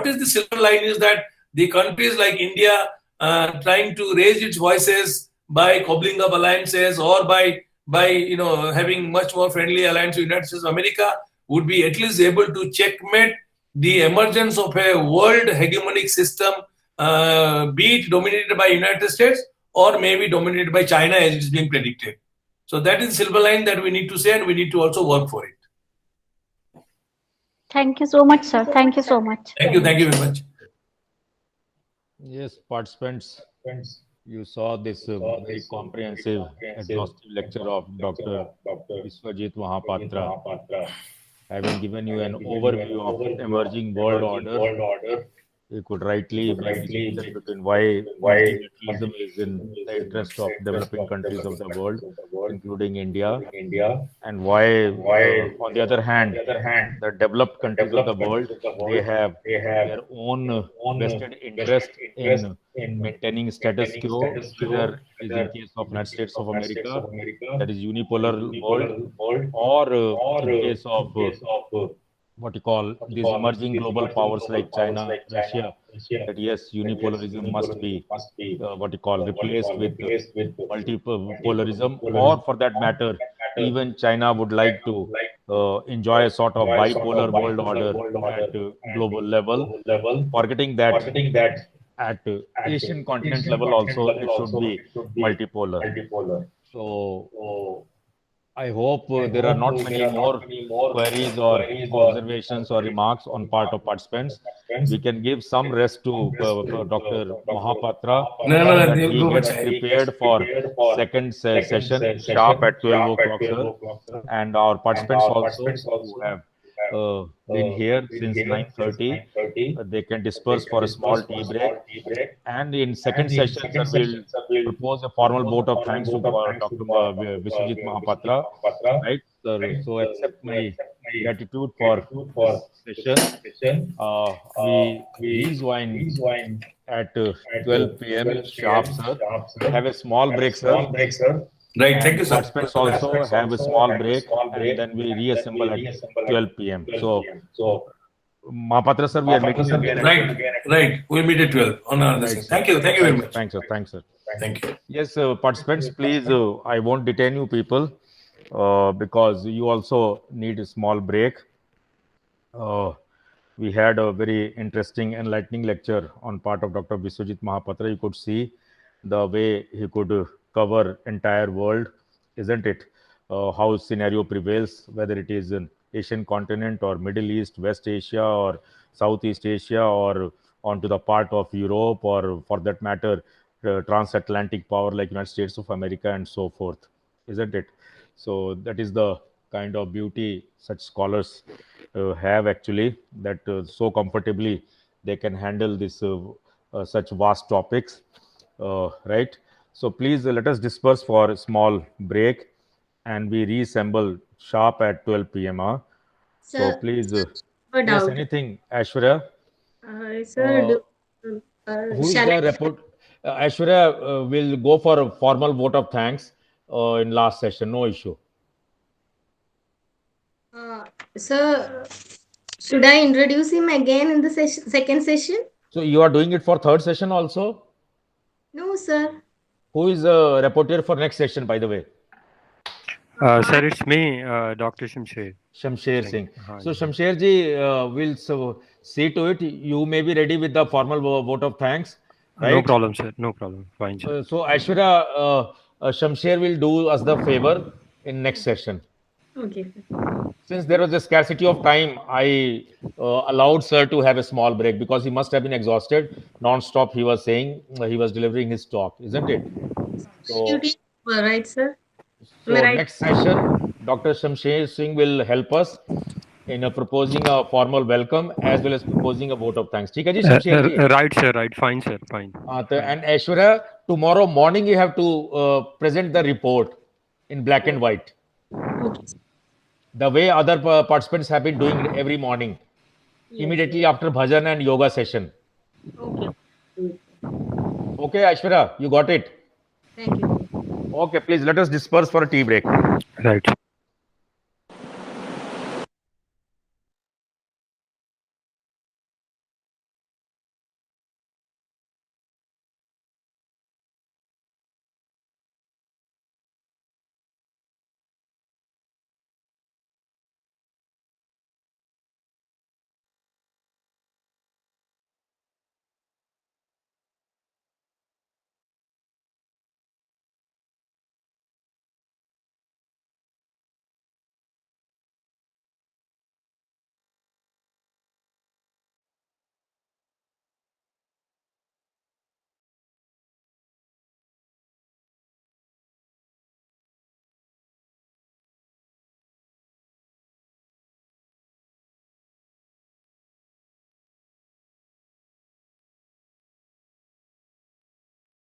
is the silver line is that the countries like India trying to raise its voices by cobbling up alliances or by having much more friendly alliance with the United States of America would be at least able to checkmate the emergence of a world hegemonic system, be it dominated by United States or maybe dominated by China, as is being predicted. So that is the silver line that we need to say, and we need to also work for it. Thank you so much, sir. Thank you so much. Thank you very much. Yes, participants, you saw this very comprehensive, exhaustive lecture of Dr. Vishwajit Mahapatra, having given you an overview of emerging world order. You could rightly make the distinction between why multilateralism is in the interest of developing countries of the world, including India, and why, on the other hand, the developed countries of the world, they have their own vested interest in maintaining status quo, whether it is in case of United States of America, that is unipolar world, or in case of what you call these emerging global powers like China, Russia, that yes, unipolarism must be what you call replaced with multipolarism, or for that matter, even China would like to enjoy a sort of bipolar world order at global level, forgetting that at Asian continent level also it should be multipolar. So I hope there are not many more queries or observations or remarks on part of participants. We can give some rest to Dr. Mahapatra. That he gets prepared for second session sharp at 12 o'clock, sir. And our participants also who have been here since 9:30, they can disperse for a small tea break. And in second session, sir, we'll propose a formal vote of thanks to Dr. Vishwajit Mahapatra, right, sir? So accept my gratitude for this session. We rejoin at 12 p.m. sharp, sir. Have a small break, sir. Right, thank you, sir. Participants also have a small break, and then we reassemble at 12 p.m. So, Mahapatra, sir, we are meeting again. Right. We'll meet at 12 on our session. Thank you very much. Thanks, sir. Thank you. Yes, participants, please, I won't detain you people because you also need a small break. We had a very interesting, enlightening lecture on part of Dr. Vishwajit Mahapatra. You could see the way he could cover entire world, isn't it? How scenario prevails, whether it is in Asian continent or Middle East, West Asia or Southeast Asia, or onto the part of Europe, or for that matter, transatlantic power like United States of America and so forth, isn't it? So that is the kind of beauty such scholars have actually, that so comfortably they can handle this such vast topics, right? So please let us disperse for a small break, and we reassemble sharp at 12 p.m. So please, yes, anything, Aishwarya? Sir, who is the report? Aishwarya will go for a formal vote of thanks in last session, no issue. Sir, should I introduce him again in the second session? So you are doing it for third session also? No, sir. Who is the rapporteur for next session, by the way? Sir, it's me, Dr. Shamsher. Shamsher Singh. So Shamsher ji will see to it. You may be ready with the formal vote of thanks, right? No problem, sir. No problem. Fine, sir. So Aishwarya, Shamsher will do us the favor in next session. Okay. Since there was a scarcity of time, I allowed sir to have a small break because he must have been exhausted. Non-stop, he was saying he was delivering his talk, isn't it? So, Right, sir? Am I so right? next session, Dr. Shamsher Singh will help us in proposing a formal welcome as well as proposing a vote of thanks. ठीक है जी, शमशेर जी? Right, sir. Right. Fine, sir. Fine. And Aishwarya, tomorrow morning you have to present the report in black and white, Okay. the way other participants have been doing every morning, immediately after bhajan and yoga session. Okay. Okay, Aishwarya, you got it? Thank you. Okay, please let us disperse for a tea break. Right.